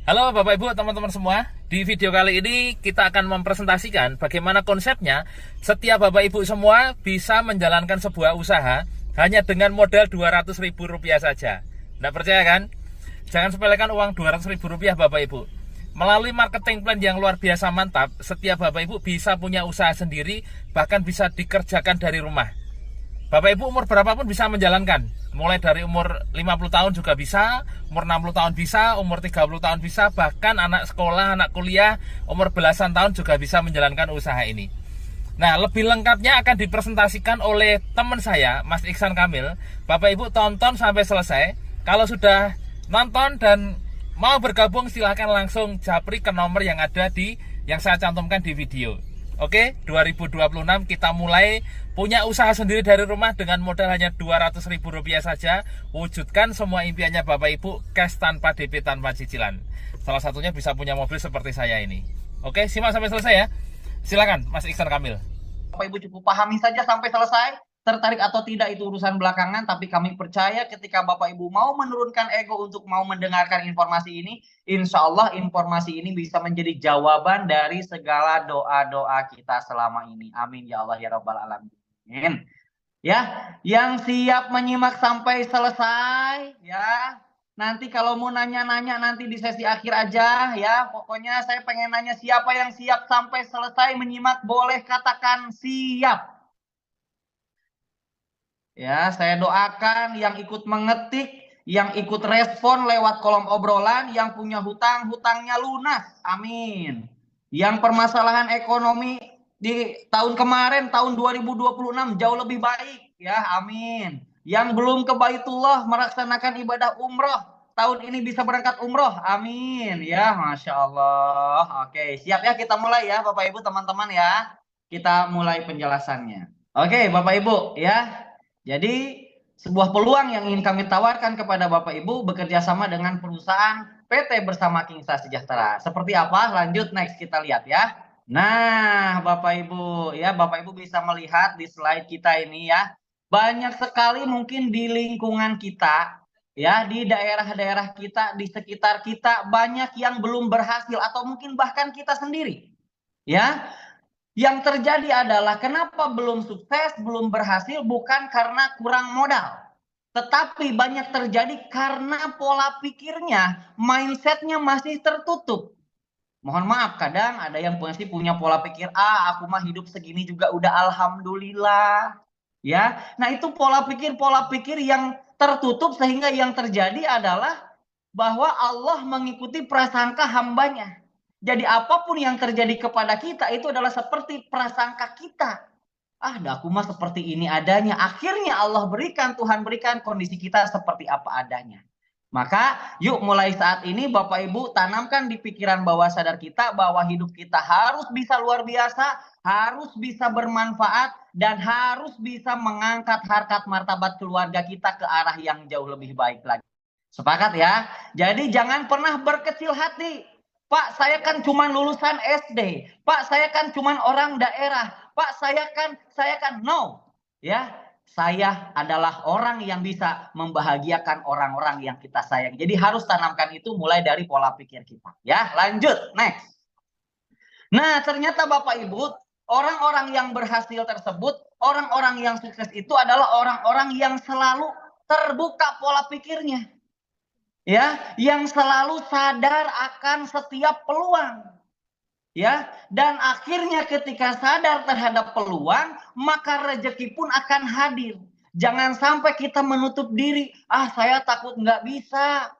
Halo Bapak Ibu, teman-teman semua. Di video kali ini kita akan mempresentasikan bagaimana konsepnya setiap Bapak Ibu semua bisa menjalankan sebuah usaha hanya dengan modal Rp200.000 saja. Nggak percaya kan? Jangan sepelekan uang Rp200.000 Bapak Ibu. Melalui marketing plan yang luar biasa mantap, setiap Bapak Ibu bisa punya usaha sendiri, bahkan bisa dikerjakan dari rumah. Bapak Ibu umur berapapun bisa menjalankan. Mulai dari umur 50 tahun juga bisa, umur 60 tahun bisa, umur 30 tahun bisa, bahkan anak sekolah, anak kuliah, umur belasan tahun juga bisa menjalankan usaha ini. Nah, lebih lengkapnya akan dipresentasikan oleh teman saya, Mas Iksan Kamil. Bapak Ibu tonton sampai selesai. Kalau sudah nonton dan mau bergabung, silahkan langsung japri ke nomor yang ada yang saya cantumkan di video. Oke, 2026 kita mulai punya usaha sendiri dari rumah dengan modal hanya Rp200.000 saja. Wujudkan semua impiannya Bapak Ibu, cash tanpa DP, tanpa cicilan. Salah satunya bisa punya mobil seperti saya ini. Oke, simak sampai selesai ya. Silakan Mas Iksan Kamil. Bapak Ibu cukup pahami saja sampai selesai. Tertarik atau tidak itu urusan belakangan, tapi kami percaya ketika Bapak Ibu mau menurunkan ego untuk mau mendengarkan informasi ini, insya Allah informasi ini bisa menjadi jawaban dari segala doa-doa kita selama ini. Amin ya Allah ya Rabbal Alamin. Ya, yang siap menyimak sampai selesai, ya. Nanti kalau mau nanya-nanya nanti di sesi akhir aja, ya. Pokoknya saya pengen nanya siapa yang siap sampai selesai menyimak, boleh katakan siap. Ya, saya doakan yang ikut mengetik, yang ikut respon lewat kolom obrolan, yang punya hutang, hutangnya lunas. Amin. Yang permasalahan ekonomi di tahun kemarin, tahun 2026 jauh lebih baik. Ya, amin. Yang belum ke Baitullah melaksanakan ibadah umroh, tahun ini bisa berangkat umroh. Amin. Ya, Masya Allah. Oke, siap ya, kita mulai ya Bapak Ibu teman-teman ya. Kita mulai penjelasannya. Oke, Bapak Ibu ya. Jadi sebuah peluang yang ingin kami tawarkan kepada Bapak Ibu bekerja sama dengan perusahaan PT Bersama Kingsa Sejahtera. Seperti apa? Lanjut next kita lihat ya. Nah, Bapak Ibu ya, Bapak Ibu bisa melihat di slide kita ini ya. Banyak sekali mungkin di lingkungan kita ya, di daerah-daerah kita, di sekitar kita banyak yang belum berhasil atau mungkin bahkan kita sendiri. Ya, yang terjadi adalah kenapa belum sukses, belum berhasil, bukan karena kurang modal. Tetapi banyak terjadi karena pola pikirnya, mindsetnya masih tertutup. Mohon maaf, kadang ada yang masih punya pola pikir, aku mah hidup segini juga udah alhamdulillah. Ya, nah itu pola pikir yang tertutup sehingga yang terjadi adalah bahwa Allah mengikuti prasangka hambanya. Jadi apapun yang terjadi kepada kita itu adalah seperti prasangka kita. Aku mah seperti ini adanya. Akhirnya Allah berikan, Tuhan berikan kondisi kita seperti apa adanya. Maka yuk mulai saat ini Bapak Ibu tanamkan di pikiran bawah sadar kita bahwa hidup kita harus bisa luar biasa, harus bisa bermanfaat, dan harus bisa mengangkat harkat martabat keluarga kita ke arah yang jauh lebih baik lagi. Sepakat ya? Jadi jangan pernah berkecil hati. Pak, saya kan cuma lulusan SD. Pak, saya kan cuma orang daerah. Pak, saya kan no. Ya, saya adalah orang yang bisa membahagiakan orang-orang yang kita sayang. Jadi harus tanamkan itu mulai dari pola pikir kita. Ya, lanjut. Next. Nah, ternyata Bapak Ibu, orang-orang yang berhasil tersebut, orang-orang yang sukses itu adalah orang-orang yang selalu terbuka pola pikirnya. Ya, yang selalu sadar akan setiap peluang. Ya, dan akhirnya ketika sadar terhadap peluang, maka rezeki pun akan hadir. Jangan sampai kita menutup diri, saya takut nggak bisa.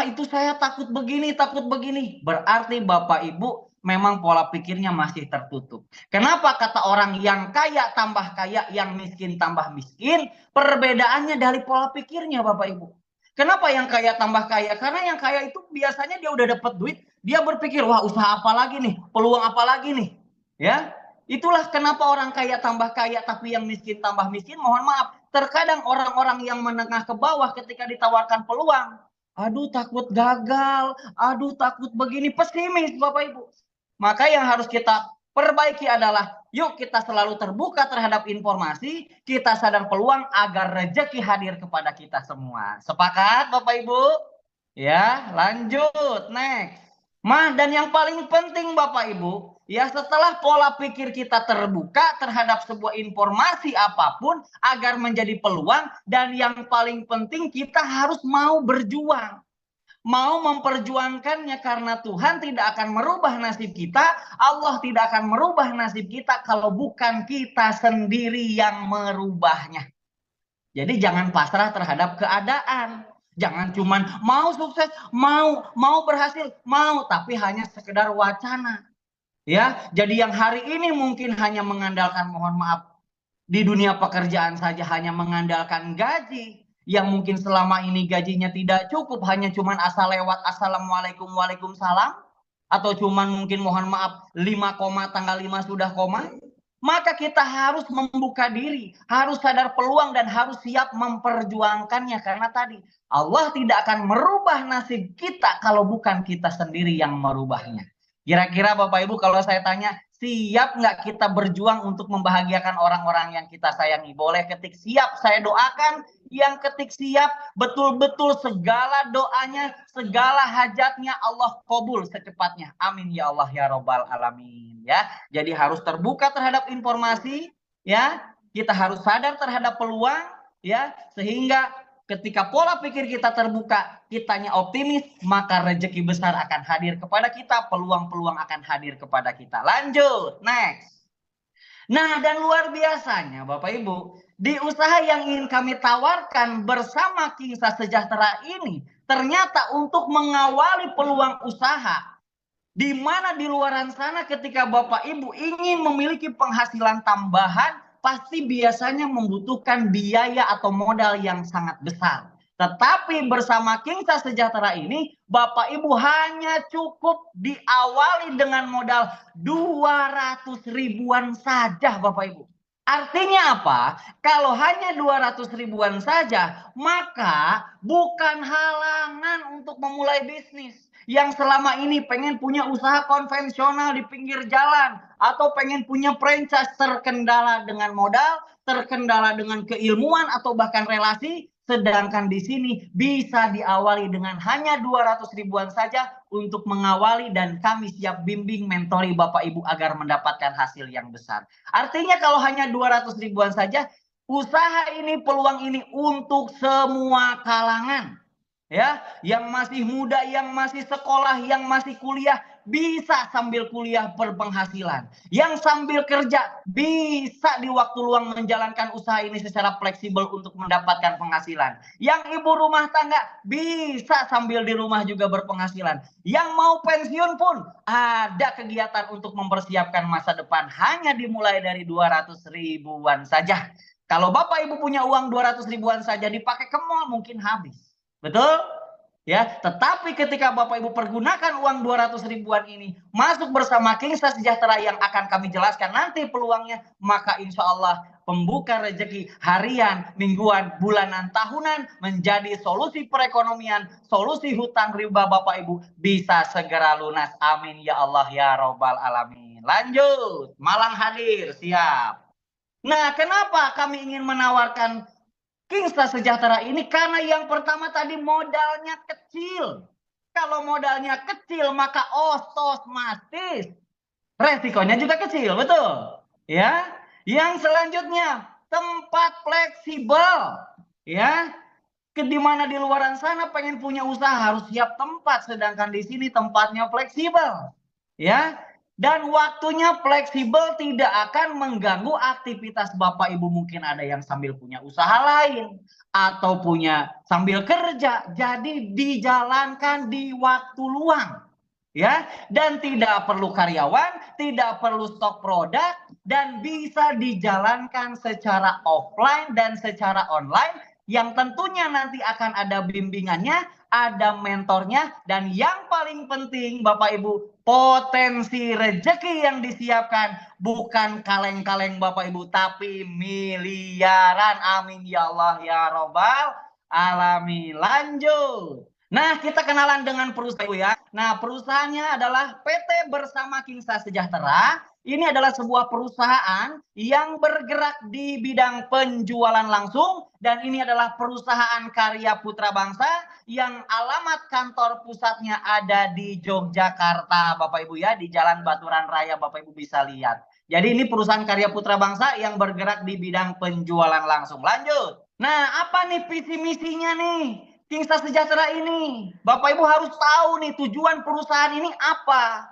Itu saya takut begini, takut begini. Berarti Bapak Ibu memang pola pikirnya masih tertutup. Kenapa kata orang yang kaya tambah kaya, yang miskin tambah miskin? Perbedaannya dari pola pikirnya Bapak Ibu. Kenapa yang kaya tambah kaya? Karena yang kaya itu biasanya dia udah dapat duit, dia berpikir, wah usaha apa lagi nih, peluang apa lagi nih. Ya, itulah kenapa orang kaya tambah kaya, tapi yang miskin tambah miskin. Mohon maaf, terkadang orang-orang yang menengah ke bawah ketika ditawarkan peluang, aduh takut gagal, aduh takut begini, pesimis Bapak Ibu. Maka yang harus kita perbaiki adalah yuk kita selalu terbuka terhadap informasi, kita sadar peluang agar rezeki hadir kepada kita semua. Sepakat Bapak Ibu? Ya, lanjut, next. Dan yang paling penting Bapak Ibu, ya setelah pola pikir kita terbuka terhadap sebuah informasi apapun agar menjadi peluang, dan yang paling penting kita harus mau berjuang. Mau memperjuangkannya karena Tuhan tidak akan merubah nasib kita, Allah tidak akan merubah nasib kita kalau bukan kita sendiri yang merubahnya. Jadi jangan pasrah terhadap keadaan. Jangan cuman mau sukses, mau berhasil, mau tapi hanya sekedar wacana. Ya, jadi yang hari ini mungkin hanya mengandalkan, mohon maaf, di dunia pekerjaan saja hanya mengandalkan gaji, yang mungkin selama ini gajinya tidak cukup, hanya cuman asal lewat assalamualaikum waalaikumsalam, atau cuman mungkin mohon maaf 5 koma tanggal 5 sudah koma, maka kita harus membuka diri, harus sadar peluang dan harus siap memperjuangkannya, karena tadi Allah tidak akan merubah nasib kita kalau bukan kita sendiri yang merubahnya. Kira-kira Bapak Ibu kalau saya tanya, siap nggak kita berjuang untuk membahagiakan orang-orang yang kita sayangi? Boleh ketik siap, saya doakan yang ketik siap betul-betul segala doanya, segala hajatnya Allah kabul secepatnya. Amin ya Allah ya Robbal Alamin. Ya, jadi harus terbuka terhadap informasi, ya. Kita harus sadar terhadap peluang, ya, sehingga ketika pola pikir kita terbuka, kitanya optimis, maka rezeki besar akan hadir kepada kita, peluang-peluang akan hadir kepada kita. Lanjut, next. Nah, dan luar biasanya Bapak Ibu, di usaha yang ingin kami tawarkan bersama Kingsa Sejahtera ini, ternyata untuk mengawali peluang usaha, di mana di luaran sana ketika Bapak Ibu ingin memiliki penghasilan tambahan, pasti biasanya membutuhkan biaya atau modal yang sangat besar. Tetapi bersama Kingsa Sejahtera ini, Bapak Ibu hanya cukup diawali dengan modal 200 ribuan saja Bapak Ibu. Artinya apa? Kalau hanya 200 ribuan saja, maka bukan halangan untuk memulai bisnis. Yang selama ini pengen punya usaha konvensional di pinggir jalan, atau pengen punya franchise, terkendala dengan modal, terkendala dengan keilmuan atau bahkan relasi, sedangkan di sini bisa diawali dengan hanya 200 ribuan saja untuk mengawali, dan kami siap bimbing mentori Bapak Ibu agar mendapatkan hasil yang besar. Artinya kalau hanya 200 ribuan saja, usaha ini, peluang ini untuk semua kalangan. Ya, yang masih muda, yang masih sekolah, yang masih kuliah, bisa sambil kuliah berpenghasilan. Yang sambil kerja bisa di waktu luang menjalankan usaha ini secara fleksibel untuk mendapatkan penghasilan. Yang ibu rumah tangga bisa sambil di rumah juga berpenghasilan. Yang mau pensiun pun ada kegiatan untuk mempersiapkan masa depan, hanya dimulai dari 200 ribuan saja. Kalau Bapak Ibu punya uang 200 ribuan saja dipakai ke mall mungkin habis. Betul? Ya, tetapi ketika Bapak Ibu pergunakan uang 200 ribuan ini masuk bersama Kingsa Sejahtera yang akan kami jelaskan nanti peluangnya, maka insya Allah pembuka rezeki harian, mingguan, bulanan, tahunan menjadi solusi perekonomian, solusi hutang riba Bapak Ibu bisa segera lunas. Amin ya Allah ya Robbal Alamin. Lanjut, Malang hadir, siap. Nah, kenapa kami ingin menawarkan Kingsa Sejahtera ini? Karena yang pertama tadi modalnya kecil. Kalau modalnya kecil maka otomatis resikonya juga kecil, betul? Ya. Yang selanjutnya tempat fleksibel. Ya. Di mana di luaran sana pengen punya usaha harus siap tempat, sedangkan di sini tempatnya fleksibel. Ya. Dan waktunya fleksibel, tidak akan mengganggu aktivitas Bapak Ibu. Mungkin ada yang sambil punya usaha lain atau punya sambil kerja, jadi dijalankan di waktu luang, ya. Dan tidak perlu karyawan, tidak perlu stok produk, dan bisa dijalankan secara offline dan secara online, yang tentunya nanti akan ada bimbingannya, ada mentornya, dan yang paling penting Bapak Ibu, potensi rezeki yang disiapkan bukan kaleng-kaleng Bapak Ibu, tapi miliaran. Amin ya Allah ya Robbal Alamin. Lanjut. Nah, kita kenalan dengan perusahaan Ibu ya. Nah, perusahaannya adalah PT Bersama Kingsa Sejahtera. Ini adalah sebuah perusahaan yang bergerak di bidang penjualan langsung dan ini adalah perusahaan karya putra bangsa yang alamat kantor pusatnya ada di Yogyakarta, Bapak Ibu ya, di Jalan Baturan Raya, Bapak Ibu bisa lihat. Jadi ini perusahaan karya putra bangsa yang bergerak di bidang penjualan langsung. Lanjut. Nah, apa nih visi misinya nih? Kingsa Sejahtera ini. Bapak Ibu harus tahu nih tujuan perusahaan ini apa.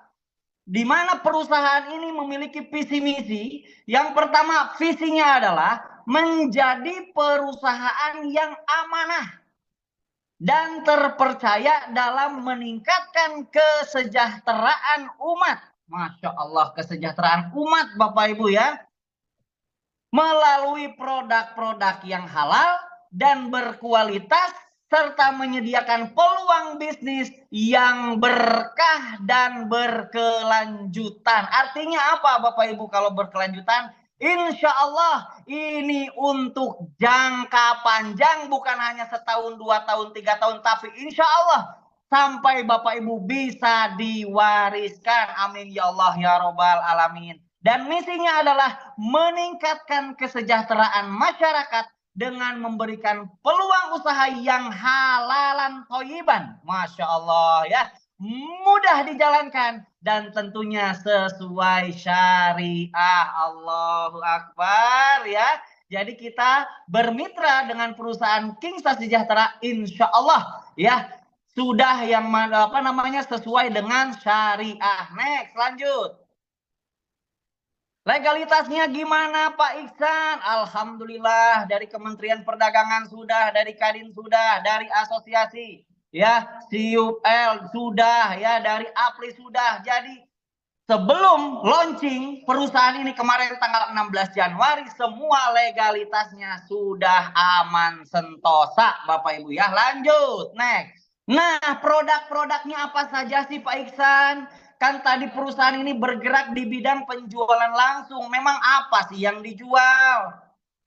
Di mana perusahaan ini memiliki visi misi. Yang pertama visinya adalah menjadi perusahaan yang amanah dan terpercaya dalam meningkatkan kesejahteraan umat. Masya Allah, kesejahteraan umat Bapak Ibu ya. Melalui produk-produk yang halal dan berkualitas serta menyediakan peluang bisnis yang berkah dan berkelanjutan. Artinya apa Bapak Ibu kalau berkelanjutan? Insya Allah ini untuk jangka panjang, bukan hanya setahun, 2 tahun, 3 tahun, tapi insya Allah sampai Bapak Ibu bisa diwariskan. Amin ya Allah ya Robbal Alamin. Dan misinya adalah meningkatkan kesejahteraan masyarakat dengan memberikan peluang usaha yang halalan toyiban. Masya Allah ya. Mudah dijalankan dan tentunya sesuai syariah. Allahu Akbar ya. Jadi kita bermitra dengan perusahaan Kingsa Sejahtera, insya Allah ya sudah yang sesuai dengan syariah. Next, lanjut. Legalitasnya gimana Pak Iksan? Alhamdulillah dari Kementerian Perdagangan sudah, dari Kadin sudah, dari asosiasi ya, CUL sudah ya, dari APRI sudah. Jadi sebelum launching perusahaan ini kemarin tanggal 16 Januari semua legalitasnya sudah aman sentosa Bapak Ibu ya. Lanjut, next. Nah, produk-produknya apa saja sih Pak Iksan? Kan tadi perusahaan ini bergerak di bidang penjualan langsung. Memang apa sih yang dijual?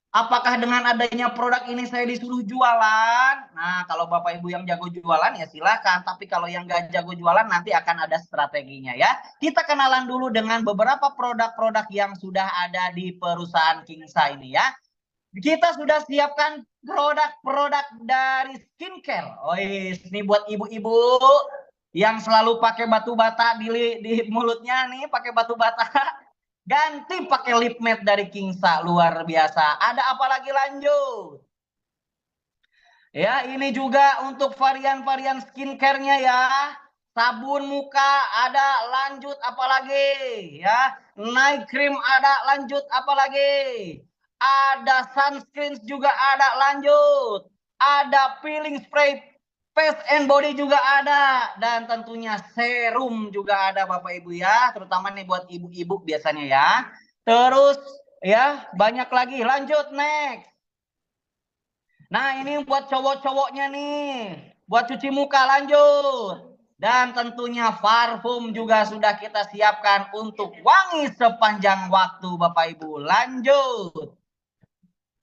Apakah dengan adanya produk ini saya disuruh jualan? Nah, kalau Bapak Ibu yang jago jualan ya silakan. Tapi kalau yang nggak jago jualan nanti akan ada strateginya ya. Kita kenalan dulu dengan beberapa produk-produk yang sudah ada di perusahaan Kingsa ini ya. Kita sudah siapkan produk-produk dari skincare. Oh, ini buat ibu-ibu yang selalu pakai batu bata di mulutnya nih, pakai batu bata. Ganti pakai lip matte dari Kingsa, luar biasa. Ada apa lagi, lanjut? Ya, ini juga untuk varian-varian skincare-nya ya. Sabun muka ada, lanjut apa lagi? Ya, night cream ada, lanjut apa lagi? Ada sunscreen juga ada, lanjut. Ada peeling spray face and body juga ada, dan tentunya serum juga ada Bapak Ibu ya, terutama nih buat ibu-ibu biasanya ya. Terus ya banyak lagi, lanjut next. Nah ini buat cowok-cowoknya nih, buat cuci muka, lanjut. Dan tentunya parfum juga sudah kita siapkan untuk wangi sepanjang waktu Bapak Ibu, lanjut.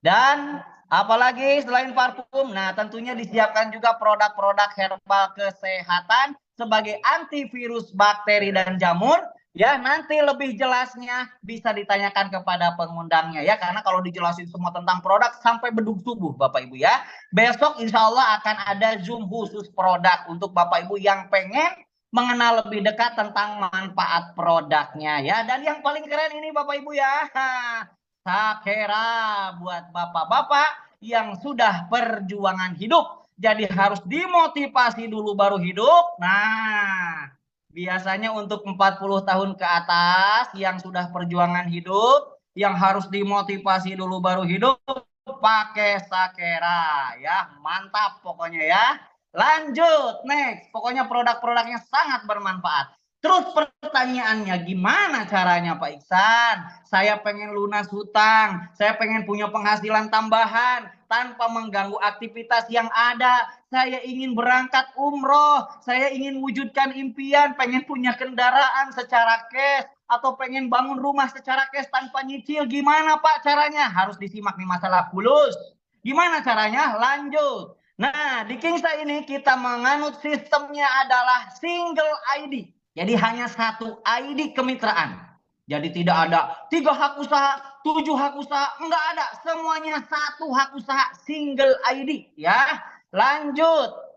Dan apalagi selain parfum, nah tentunya disiapkan juga produk-produk herbal kesehatan sebagai antivirus bakteri dan jamur. Ya, nanti lebih jelasnya bisa ditanyakan kepada pengundangnya ya, karena kalau dijelasin semua tentang produk sampai bedug subuh Bapak Ibu ya. Besok insya Allah akan ada Zoom khusus produk untuk Bapak Ibu yang pengen mengenal lebih dekat tentang manfaat produknya ya. Dan yang paling keren ini Bapak Ibu ya, Sakera buat bapak-bapak yang sudah perjuangan hidup. Jadi harus dimotivasi dulu baru hidup. Nah, biasanya untuk 40 tahun ke atas yang sudah perjuangan hidup, yang harus dimotivasi dulu baru hidup, pakai Sakera ya. Mantap pokoknya ya. Lanjut, next. Pokoknya produk-produknya sangat bermanfaat. Terus pertanyaannya, gimana caranya Pak Iksan? Saya pengen lunas hutang, saya pengen punya penghasilan tambahan tanpa mengganggu aktivitas yang ada. Saya ingin berangkat umroh, saya ingin wujudkan impian, pengen punya kendaraan secara cash, atau pengen bangun rumah secara cash tanpa nyicil. Gimana Pak caranya? Harus disimak nih masalah fulus. Gimana caranya? Lanjut. Nah, di Kingsa ini kita menganut sistemnya adalah single ID. Jadi hanya satu ID kemitraan. Jadi tidak ada 3 hak usaha, 7 hak usaha, enggak ada. Semuanya satu hak usaha, single ID ya. Lanjut.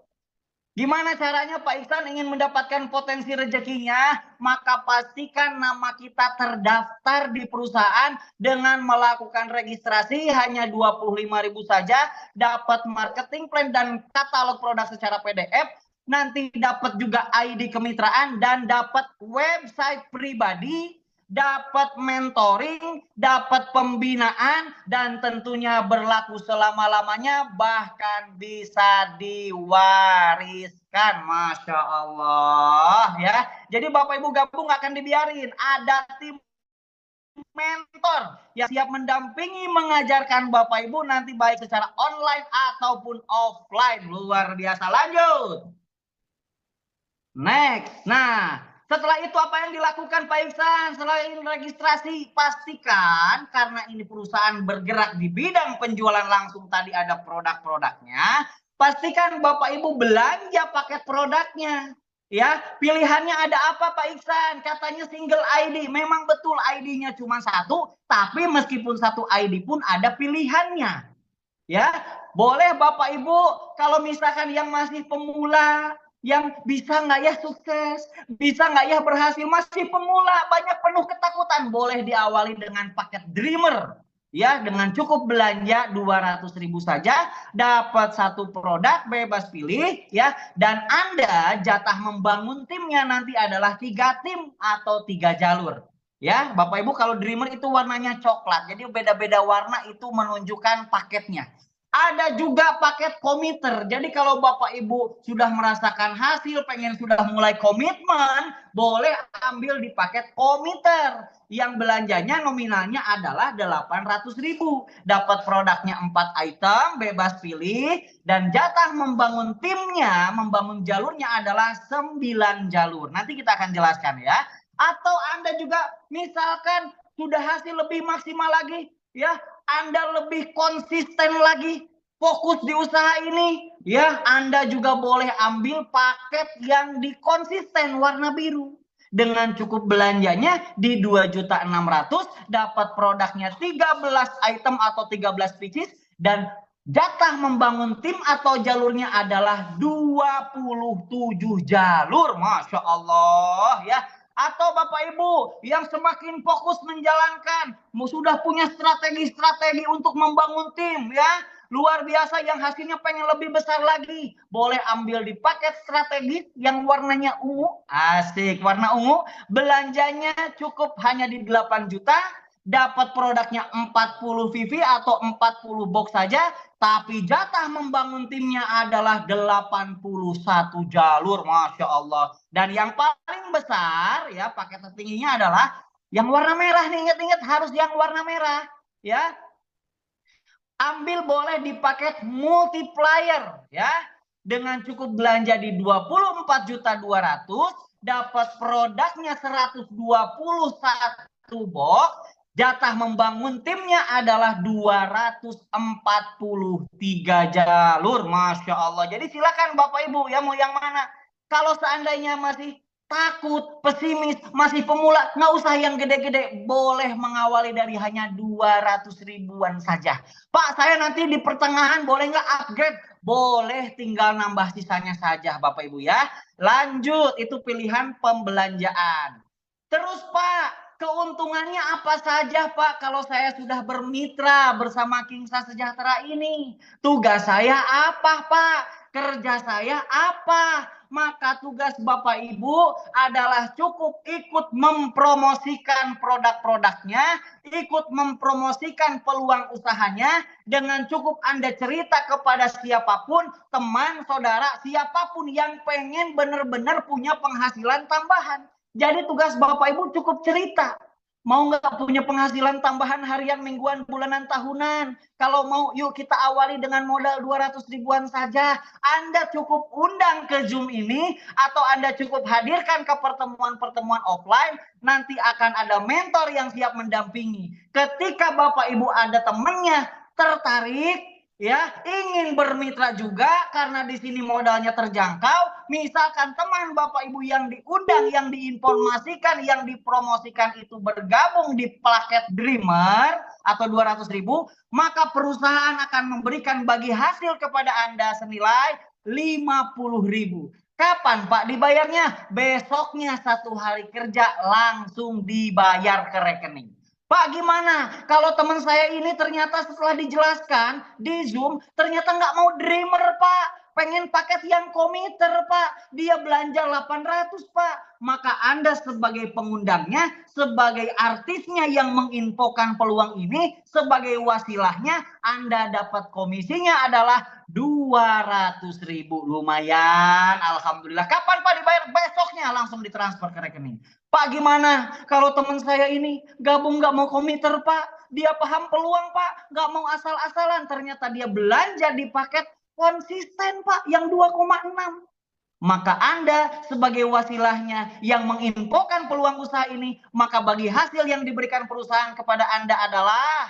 Gimana caranya Pak Iksan ingin mendapatkan potensi rezekinya? Maka pastikan nama kita terdaftar di perusahaan dengan melakukan registrasi hanya 25.000 saja, dapat marketing plan dan katalog produk secara PDF, nanti dapat juga ID kemitraan dan dapat website pribadi, dapat mentoring, dapat pembinaan, dan tentunya berlaku selama-lamanya, bahkan bisa diwariskan. Masya Allah ya. Jadi Bapak Ibu gabung akan dibiarin. Ada tim mentor yang siap mendampingi mengajarkan Bapak Ibu nanti baik secara online ataupun offline. Luar biasa. Lanjut. Next. Nah, setelah itu apa yang dilakukan Pak Iksan? Selain registrasi, pastikan karena ini perusahaan bergerak di bidang penjualan langsung, tadi ada produk-produknya, pastikan Bapak Ibu belanja paket produknya. Ya, pilihannya ada apa Pak Iksan? Katanya single ID. Memang betul ID-nya cuma satu, tapi meskipun satu ID pun ada pilihannya. Ya, boleh Bapak Ibu kalau misalkan yang masih pemula, yang bisa nggak ya sukses, bisa nggak ya berhasil, masih pemula, banyak penuh ketakutan, boleh diawali dengan paket Dreamer. Ya, dengan cukup belanja 200.000 saja, dapat satu produk bebas pilih, ya. Dan Anda jatah membangun timnya nanti adalah 3 tim atau 3 jalur. Ya, Bapak Ibu, kalau Dreamer itu warnanya coklat, jadi beda-beda warna itu menunjukkan paketnya. Ada juga paket komiter. Jadi kalau Bapak Ibu sudah merasakan hasil, pengen sudah mulai komitmen, boleh ambil di paket komiter. Yang belanjanya nominalnya adalah 800.000. Dapat produknya 4 item, bebas pilih. Dan jatah membangun timnya, membangun jalurnya adalah 9 jalur. Nanti kita akan jelaskan ya. Atau Anda juga misalkan sudah hasil lebih maksimal lagi, ya, Anda lebih konsisten lagi, fokus di usaha ini, ya, Anda juga boleh ambil paket yang dikonsisten warna biru. Dengan cukup belanjanya di 2.600.000, dapat produknya 13 item atau 13 pieces, dan jatah membangun tim atau jalurnya adalah 27 jalur. Masya Allah ya. Atau Bapak Ibu yang semakin fokus menjalankan, sudah punya strategi-strategi untuk membangun tim ya, luar biasa, yang hasilnya pengen lebih besar lagi, boleh ambil di paket strategis yang warnanya ungu. Asik, warna ungu. Belanjanya cukup hanya di 8 juta, dapat produknya 40 VV atau 40 box saja, tapi jatah membangun timnya adalah 81 jalur. Masya Allah. Dan yang paling besar ya, paket tertingginya adalah yang warna merah nih. Ingat-ingat harus yang warna merah ya. Ambil boleh di paket multiplier ya. Dengan cukup belanja di 24.200.000, dapat produknya 121 box. Jatah membangun timnya adalah 243 jalur. Masya Allah. Jadi silakan Bapak Ibu ya, mau yang mana. Kalau seandainya masih takut, pesimis, masih pemula, nggak usah yang gede-gede. Boleh mengawali dari hanya 200 ribuan saja. Pak, saya nanti di pertengahan boleh nggak upgrade? Boleh, tinggal nambah sisanya saja Bapak Ibu ya. Lanjut, itu pilihan pembelanjaan. Terus Pak, keuntungannya apa saja Pak kalau saya sudah bermitra bersama Kingsa Sejahtera ini? Tugas saya apa Pak? Kerja saya apa? Maka tugas Bapak Ibu adalah cukup ikut mempromosikan produk-produknya, ikut mempromosikan peluang usahanya, dengan cukup Anda cerita kepada siapapun, teman, saudara, siapapun yang pengen benar-benar punya penghasilan tambahan. Jadi tugas Bapak Ibu cukup cerita. Mau nggak punya penghasilan tambahan harian, mingguan, bulanan, tahunan? Kalau mau, yuk kita awali dengan modal 200 ribuan saja. Anda cukup undang ke Zoom ini, atau Anda cukup hadirkan ke pertemuan-pertemuan offline. Nanti akan ada mentor yang siap mendampingi. Ketika Bapak Ibu ada temannya tertarik, ya ingin bermitra juga karena di sini modalnya terjangkau. Misalkan teman Bapak Ibu yang diundang, yang diinformasikan, yang dipromosikan itu bergabung di paket Dreamer atau 200.000, maka perusahaan akan memberikan bagi hasil kepada Anda senilai 50.000. Kapan Pak dibayarnya? Besoknya 1 hari kerja langsung dibayar ke rekening. Pak, gimana kalau teman saya ini ternyata setelah dijelaskan di Zoom ternyata nggak mau Dreamer, Pak, pengen paket yang komiter, Pak, dia belanja 800, Pak. Maka Anda sebagai pengundangnya, sebagai artisnya yang menginfokan peluang ini, sebagai wasilahnya, Anda dapat komisinya adalah 200.000. Lumayan, alhamdulillah. Kapan Pak dibayar? Besoknya langsung ditransfer ke rekening. Pak, gimana kalau teman saya ini gabung nggak mau komiter, Pak? Dia paham peluang, Pak, nggak mau asal-asalan. Ternyata dia belanja di paket konsisten, Pak, yang 2,6. Maka Anda sebagai wasilahnya yang menginfokan peluang usaha ini, maka bagi hasil yang diberikan perusahaan kepada Anda adalah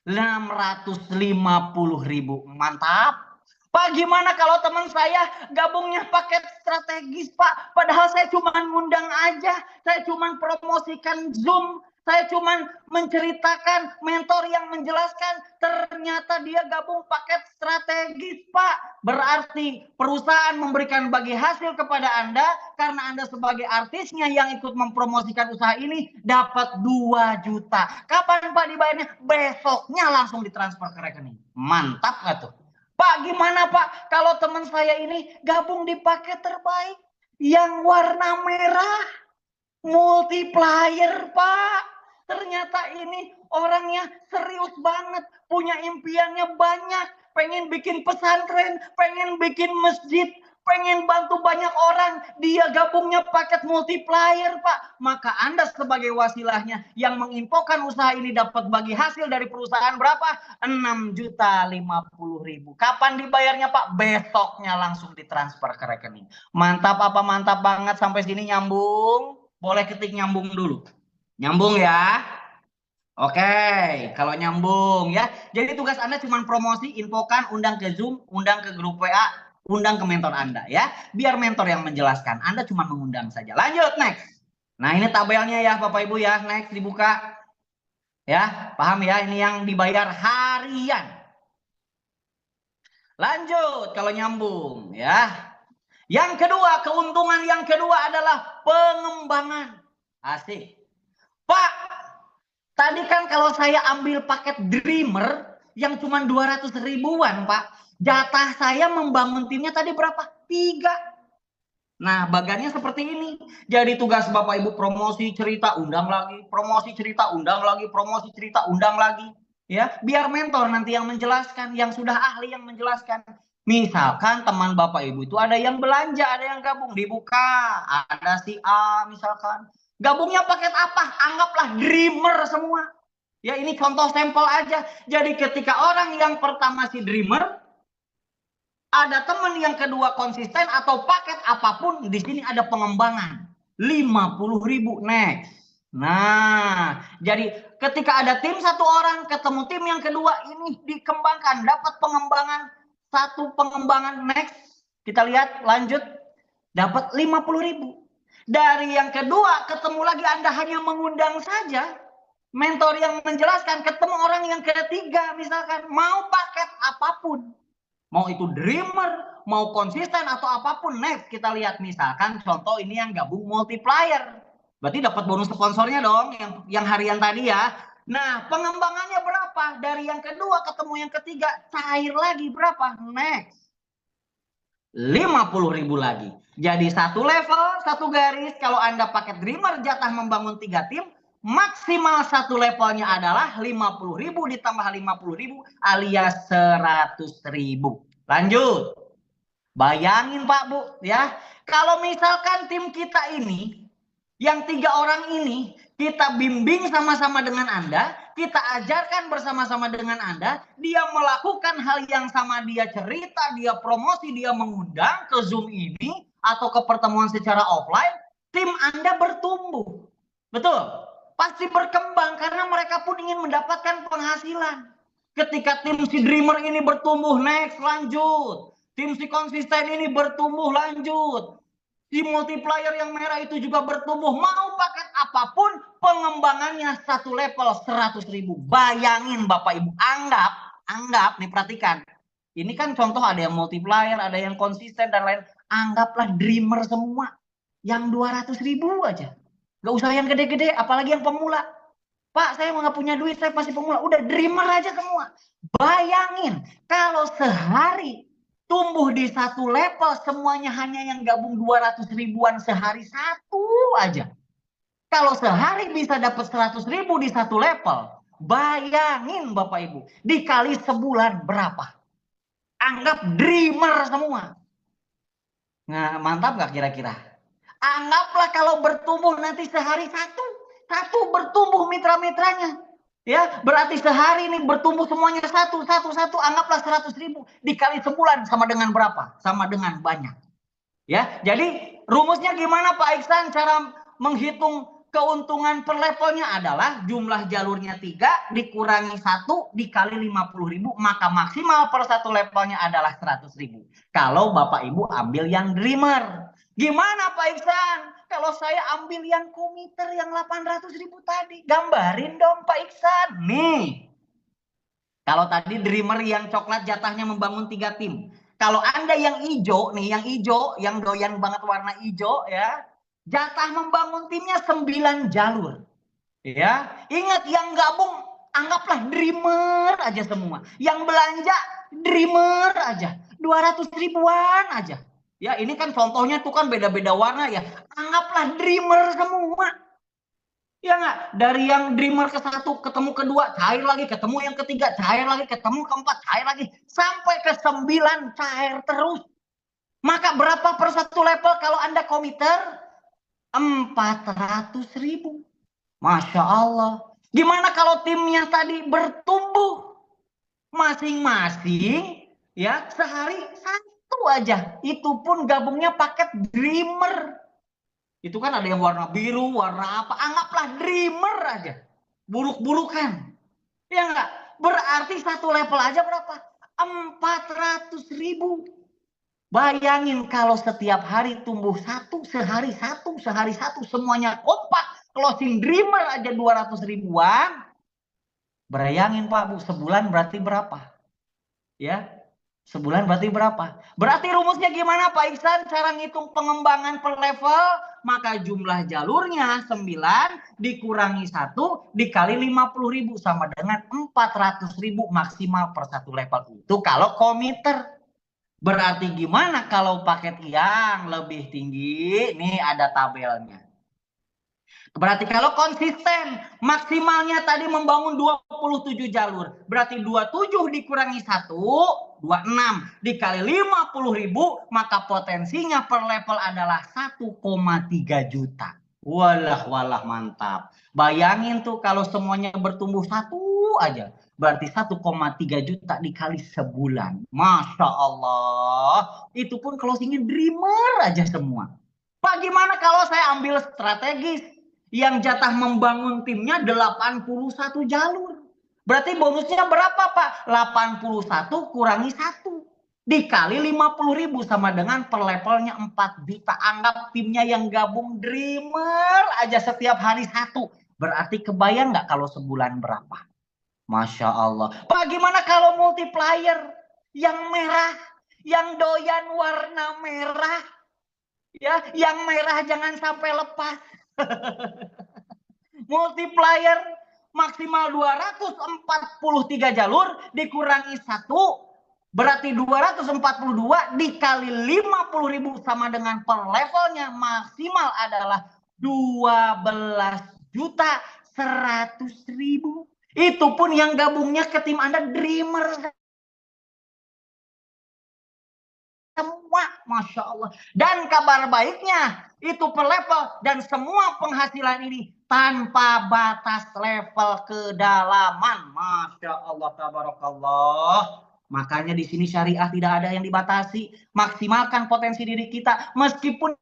650.000. Mantap. Pak, gimana kalau teman saya gabungnya paket strategis, Pak? Padahal saya cuma ngundang aja, saya cuma promosikan Zoom, saya cuma menceritakan, mentor yang menjelaskan. Ternyata dia gabung paket strategis, Pak. Berarti perusahaan memberikan bagi hasil kepada Anda karena Anda sebagai artisnya yang ikut mempromosikan usaha ini dapat 2 juta. Kapan Pak dibayarnya? Besoknya langsung ditransfer ke rekening. Mantap nggak tuh? Pak, gimana Pak kalau teman saya ini gabung di paket terbaik yang warna merah multiplier, Pak? Ternyata ini orangnya serius banget, punya impiannya banyak, pengen bikin pesantren, pengen bikin masjid, pengen bantu banyak orang, dia gabungnya paket multiplier, Pak. Maka Anda sebagai wasilahnya yang menginfokan usaha ini dapat bagi hasil dari perusahaan berapa? 6.050.000. Kapan dibayarnya, Pak? Besoknya langsung ditransfer ke rekening. Mantap apa mantap banget, sampai sini nyambung? Boleh ketik nyambung dulu. Nyambung ya. Oke, kalau nyambung ya. Jadi tugas Anda cuma promosi, infokan, undang ke Zoom, undang ke grup WA, undang ke mentor Anda ya. Biar mentor yang menjelaskan. Anda cuma mengundang saja. Lanjut, next. Nah, ini tabelnya ya Bapak Ibu ya. Next, dibuka. Ya, paham ya? Ini yang dibayar harian. Lanjut, kalau nyambung ya. Yang kedua, keuntungan yang kedua adalah pengembangan. Asik. Pak, tadi kan kalau saya ambil paket Dreamer yang cuma 200 ribuan, Pak. Jatah saya membangun timnya tadi berapa? 3. Nah, bagannya seperti ini. Jadi tugas Bapak Ibu promosi cerita, undang lagi. Promosi cerita, undang lagi. Promosi cerita, undang lagi. Ya, biar mentor nanti yang menjelaskan, yang sudah ahli yang menjelaskan. Misalkan teman Bapak Ibu itu ada yang belanja, ada yang gabung, dibuka. Ada si A misalkan. Gabungnya paket apa? Anggaplah Dreamer semua. Ya, ini contoh sampel aja. Jadi ketika orang yang pertama si Dreamer, ada teman yang kedua konsisten atau paket apapun, di sini ada pengembangan 50.000. Next. Nah, jadi ketika ada tim satu orang ketemu tim yang kedua, ini dikembangkan, dapat pengembangan, satu pengembangan. Next, kita lihat lanjut, dapat 50.000. Dari yang kedua ketemu lagi, Anda hanya mengundang saja, mentor yang menjelaskan, ketemu orang yang ketiga misalkan, mau paket apapun, mau itu Dreamer, mau konsisten atau apapun. Next, kita lihat misalkan contoh ini yang gabung multiplier. Berarti dapat bonus sponsornya dong yang harian tadi ya. Nah, pengembangannya berapa? Dari yang kedua ketemu yang ketiga, cair lagi berapa? Next. 50.000 lagi. Jadi satu level, satu garis. Kalau Anda pakai Dreamer jatah membangun 3 tim, maksimal satu levelnya adalah 50.000 ditambah 50.000 alias 100.000. Lanjut. Bayangin Pak Bu ya. Kalau misalkan tim kita ini, yang 3 orang ini, kita bimbing sama-sama dengan Anda, kita ajarkan bersama-sama dengan Anda, dia melakukan hal yang sama, dia cerita, dia promosi, dia mengundang ke Zoom ini, atau ke pertemuan secara offline, tim Anda bertumbuh. Betul? Pasti berkembang karena mereka pun ingin mendapatkan penghasilan. Ketika tim si Dreamer ini bertumbuh, next, lanjut. Tim si konsisten ini bertumbuh, lanjut. Si multiplier yang merah itu juga bertumbuh. Mau paket apapun, pengembangannya satu level 100.000. Bayangin Bapak Ibu, anggap nih, perhatikan. Ini kan contoh, ada yang multiplier, ada yang konsisten dan lain. Anggaplah Dreamer semua. Yang 200.000 aja. Gak usah yang gede-gede, apalagi yang pemula. Pak, saya nggak punya duit, saya masih pemula. Udah Dreamer aja semua. Bayangin, kalau sehari tumbuh di satu level, semuanya hanya yang gabung 200 ribuan sehari satu aja. Kalau sehari bisa dapat 100 ribu di satu level, bayangin Bapak Ibu, dikali sebulan berapa? Anggap Dreamer semua. Nah, mantap nggak kira-kira? Anggaplah kalau bertumbuh nanti sehari satu bertumbuh mitra-mitranya. Ya, berarti sehari ini bertumbuh semuanya satu. Anggaplah 100.000 dikali sebulan sama dengan berapa? Sama dengan banyak. Ya, jadi rumusnya gimana Pak Iksan? Cara menghitung keuntungan per levelnya adalah jumlah jalurnya 3 dikurangi 1 dikali 50.000, maka maksimal per satu levelnya adalah 100.000. Kalau Bapak Ibu ambil yang Dreamer. Gimana Pak Iksan? Kalau saya ambil yang komiter yang 800.000 tadi, gambarin dong Pak Iksan. Nih, kalau tadi Dreamer yang coklat jatahnya membangun 3 tim. Kalau Anda yang hijau nih, yang doyan banget warna hijau ya, jatah membangun timnya 9 jalur. Ya, ingat yang gabung anggaplah Dreamer aja semua. Yang belanja Dreamer aja, 200 ribuan aja. Ya, ini kan contohnya tuh kan beda-beda warna ya. Anggaplah Dreamer semua. Ya nggak? Dari yang Dreamer ke 1 ketemu kedua, cair lagi, ketemu yang ketiga, cair lagi, ketemu keempat, cair lagi, sampai ke 9 cair terus. Maka berapa per satu level kalau Anda komiter? 400.000. Masya Allah. Gimana kalau timnya tadi bertumbuh? Masing-masing ya sehari satu aja. Itu pun gabungnya paket Dreamer. Itu kan ada yang warna biru, warna apa. Anggaplah Dreamer aja. Buruk-burukan. Ya enggak? Berarti satu level aja berapa? 400.000. Bayangin kalau setiap hari tumbuh sehari satu, semuanya kompak. Closing Dreamer aja 200 ribuan. Bayangin Pak Bu, sebulan berarti berapa? Ya, sebulan berarti berapa? Berarti rumusnya gimana Pak Iksan? Cara ngitung pengembangan per level, maka jumlah jalurnya 9 dikurangi 1 dikali 50.000 sama dengan 400.000 maksimal per satu level. Itu kalau komiter. Berarti gimana kalau paket yang lebih tinggi? Nih ada tabelnya. Berarti kalau konsisten, maksimalnya tadi membangun 27 jalur. Berarti 27 dikurangi 1, 26 dikali 50.000, maka potensinya per level adalah 1,3 juta. Walah mantap. Bayangin tuh kalau semuanya bertumbuh satu aja. Berarti 1,3 juta dikali sebulan. Masya Allah. Itu pun closingnya Dreamer aja semua. Pak gimana kalau saya ambil strategis? Yang jatah membangun timnya 81 jalur. Berarti bonusnya berapa Pak? 81 kurangi 1. Dikali 50.000 sama dengan per levelnya 4 juta. Anggap timnya yang gabung Dreamer aja setiap hari 1. Berarti kebayang nggak kalau sebulan berapa? Masya Allah. Pak gimana kalau multiplier? Yang merah. Yang doyan warna merah. Ya, yang merah jangan sampai lepas. Multiplier maksimal 243 jalur dikurangi 1 berarti 242 dikali 50.000 sama dengan per levelnya maksimal adalah 12.100.000. Itu pun yang gabungnya ke tim Anda Dreamer semua, Masya Allah. Dan kabar baiknya itu per level dan semua penghasilan ini tanpa batas level kedalaman. Masya Allah, tabarakallah. Makanya di sini syariah tidak ada yang dibatasi. Maksimalkan potensi diri kita meskipun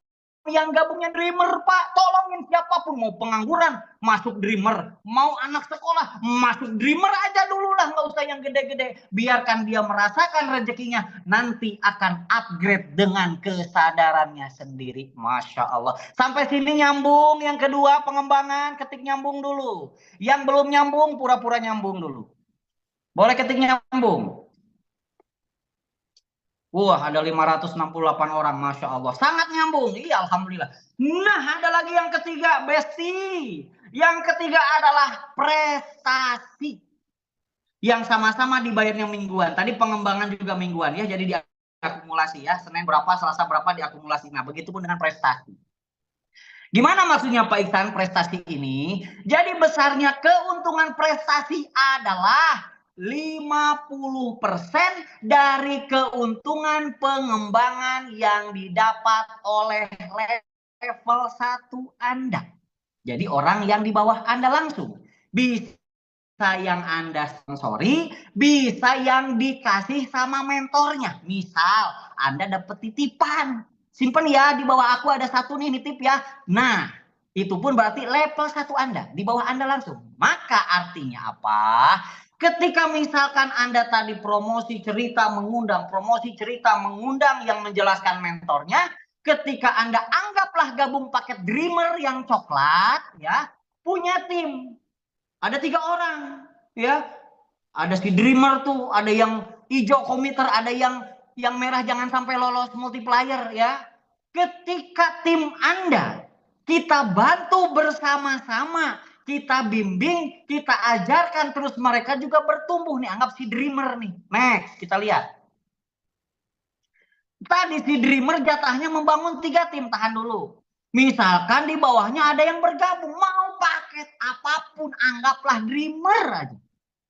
yang gabungnya Dreamer, Pak. Tolongin siapapun, mau pengangguran masuk Dreamer, mau anak sekolah masuk Dreamer aja dulu lah, nggak usah yang gede-gede. Biarkan dia merasakan rezekinya, nanti akan upgrade dengan kesadarannya sendiri. Masya Allah. Sampai sini nyambung. Yang kedua pengembangan, ketik nyambung dulu. Yang belum nyambung pura-pura nyambung dulu. Boleh ketik nyambung. Wah, ada 568 orang, Masya Allah. Sangat nyambung. Iya, Alhamdulillah. Nah, ada lagi yang ketiga, Besti. Yang ketiga adalah prestasi. Yang sama-sama dibayarnya mingguan. Tadi pengembangan juga mingguan ya, jadi diakumulasi ya. Senin berapa, Selasa berapa diakumulasi. Nah, begitupun dengan prestasi. Gimana maksudnya Pak Iksan prestasi ini? Jadi besarnya keuntungan prestasi adalah 50% dari keuntungan pengembangan yang didapat oleh level 1 Anda. Jadi orang yang di bawah Anda langsung. Bisa yang Anda sponsori, bisa yang dikasih sama mentornya. Misal Anda dapat titipan, simpen ya, di bawah aku ada satu nih nitip ya. Nah, itu pun berarti level 1 Anda, di bawah Anda langsung. Maka artinya apa? Ketika misalkan Anda tadi promosi cerita mengundang, yang menjelaskan mentornya, ketika Anda anggaplah gabung paket Dreamer yang coklat, ya, punya tim. Ada 3 orang, ya. Ada si Dreamer tuh, ada yang hijau komiter, ada yang merah jangan sampai lolos multiplier, ya. Ketika tim Anda kita bantu bersama-sama, kita bimbing, kita ajarkan, terus mereka juga bertumbuh nih. Anggap si Dreamer nih. Next, kita lihat. Tadi si Dreamer jatahnya membangun 3 tim. Tahan dulu. Misalkan di bawahnya ada yang bergabung, mau paket apapun, anggaplah Dreamer aja.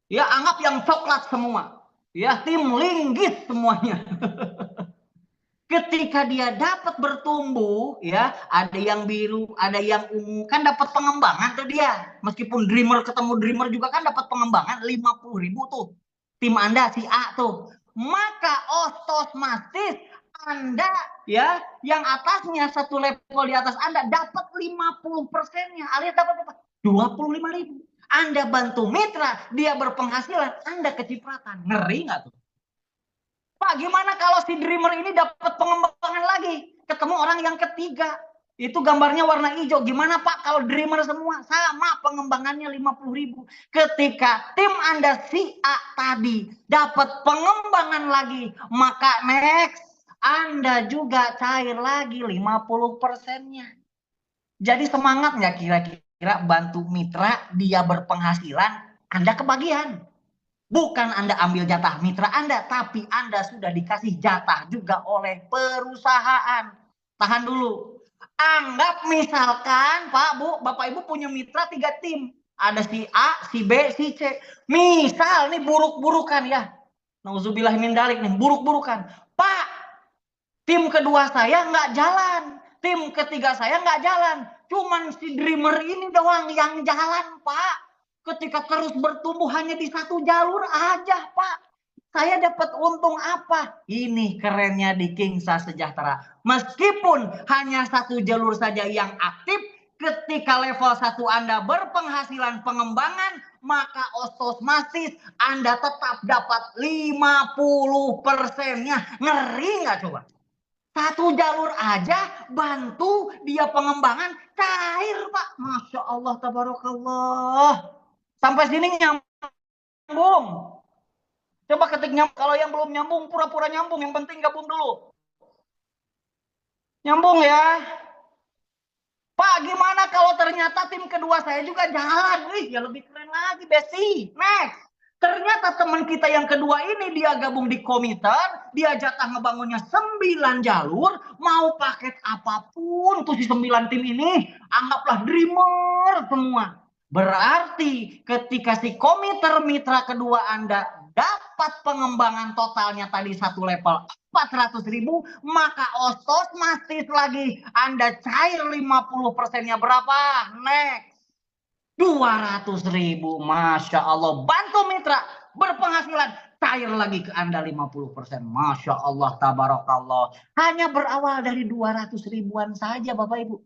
Ya, anggap yang coklat semua. Ya, tim linggis semuanya. Ketika dia dapat bertumbuh, ya, ada yang biru, ada yang ungu, kan dapat pengembangan tuh dia. Meskipun Dreamer ketemu Dreamer juga kan dapat pengembangan 50.000 tuh. Tim Anda si A tuh. Maka otomatis Anda, ya, yang atasnya satu level di atas Anda dapat 50%-nya, alias dapat apa? 25.000. Anda bantu mitra, dia berpenghasilan, Anda kecipratan. Ngeri nggak tuh? Pak, gimana kalau si Dreamer ini dapat pengembangan lagi? Ketemu orang yang ketiga. Itu gambarnya warna hijau. Gimana Pak kalau Dreamer semua? Sama pengembangannya 50.000. Ketika tim Anda si A tadi dapat pengembangan lagi, maka next Anda juga cair lagi 50%-nya. Jadi semangat nggak kira-kira bantu mitra, dia berpenghasilan, Anda kebagian. Bukan Anda ambil jatah mitra Anda, tapi Anda sudah dikasih jatah juga oleh perusahaan. Tahan dulu. Anggap misalkan Pak, Bu, Bapak Ibu punya mitra 3 tim. Ada si A, si B, si C. Misal nih buruk-burukan ya. Nauzubillah min dalik nih, buruk-burukan. Pak, tim kedua saya nggak jalan. Tim ketiga saya nggak jalan. Cuman si Dreamer ini doang yang jalan, Pak. Ketika terus bertumbuh hanya di satu jalur aja, Pak. Saya dapat untung apa? Ini kerennya di Kingsa Sejahtera. Meskipun hanya satu jalur saja yang aktif, ketika level 1 Anda berpenghasilan pengembangan, maka otomatis Anda tetap dapat 50%-nya. Ngeri nggak coba? Satu jalur aja bantu dia pengembangan, cair Pak. Masya Allah, tabarakallah. Sampai sini nyambung. Coba ketik nyambung. Kalau yang belum nyambung, pura-pura nyambung. Yang penting gabung dulu. Nyambung ya. Pak, gimana kalau ternyata tim kedua saya juga jalan? Wih, ya lebih keren lagi, Besti. Next. Ternyata teman kita yang kedua ini dia gabung di komiter, dia jatah ngebangunnya 9 jalur, mau paket apapun tuh si 9 tim ini, anggaplah Dreamer semua. Berarti ketika si komiter mitra kedua Anda dapat pengembangan totalnya tadi satu level 400.000, maka otomatis lagi Anda cair 50%-nya berapa? Next. 200.000, Masya Allah. Bantu mitra, berpenghasilan, cair lagi ke Anda 50%. Masya Allah, tabarakallah. Hanya berawal dari 200 ribuan saja Bapak Ibu.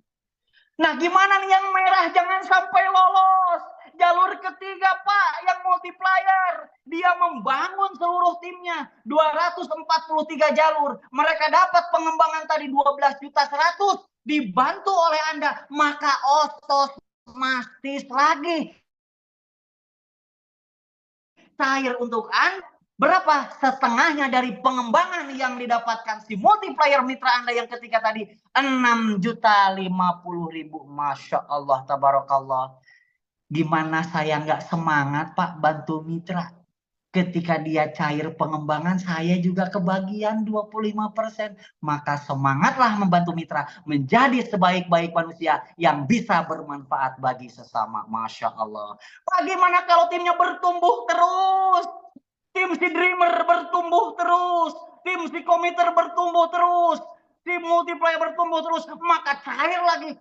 Nah, gimana nih yang merah jangan sampai lolos? Jalur ketiga Pak, yang multiplier. Dia membangun seluruh timnya. 243 jalur. Mereka dapat pengembangan tadi 12.100.000. Dibantu oleh Anda. Maka otomatis lagi cair untuk Anda. Berapa? Setengahnya dari pengembangan yang didapatkan si multiplier mitra Anda yang ketika tadi 6.050.000. Masya Allah, tabarakallah. Gimana saya nggak semangat Pak bantu mitra? Ketika dia cair pengembangan, saya juga kebagian 25%. Maka semangatlah membantu mitra menjadi sebaik-baik manusia yang bisa bermanfaat bagi sesama. Masya Allah. Bagaimana kalau timnya bertumbuh terus? Tim si Dreamer bertumbuh terus, tim si Committer bertumbuh terus, tim multiplier bertumbuh terus, maka cair lagi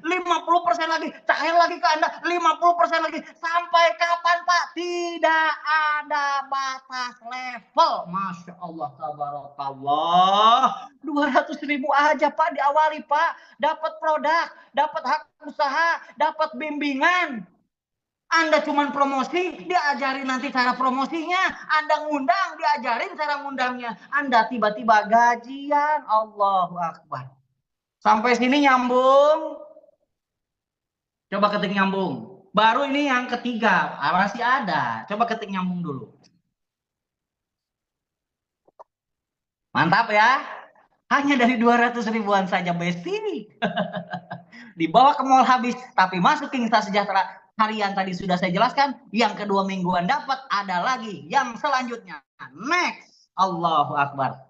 50% lagi, cair lagi ke Anda 50% lagi. Sampai kapan Pak? Tidak ada batas level. Masya Allah, tabarakallah. 200.000 aja Pak diawali Pak. Dapat produk, dapat hak usaha, dapat bimbingan. Anda cuma promosi, diajarin nanti cara promosinya. Anda ngundang, diajarin cara ngundangnya. Anda tiba-tiba gajian. Allahu Akbar. Sampai sini nyambung? Coba ketik nyambung. Baru ini yang ketiga. Masih ada. Coba ketik nyambung dulu. Mantap ya. Hanya dari 200 ribuan saja Besti. Dibawa ke mall habis, tapi masuk ke Insta Sejahtera. Harian tadi sudah saya jelaskan. Yang kedua mingguan dapat, ada lagi yang selanjutnya. Next. Allahu Akbar.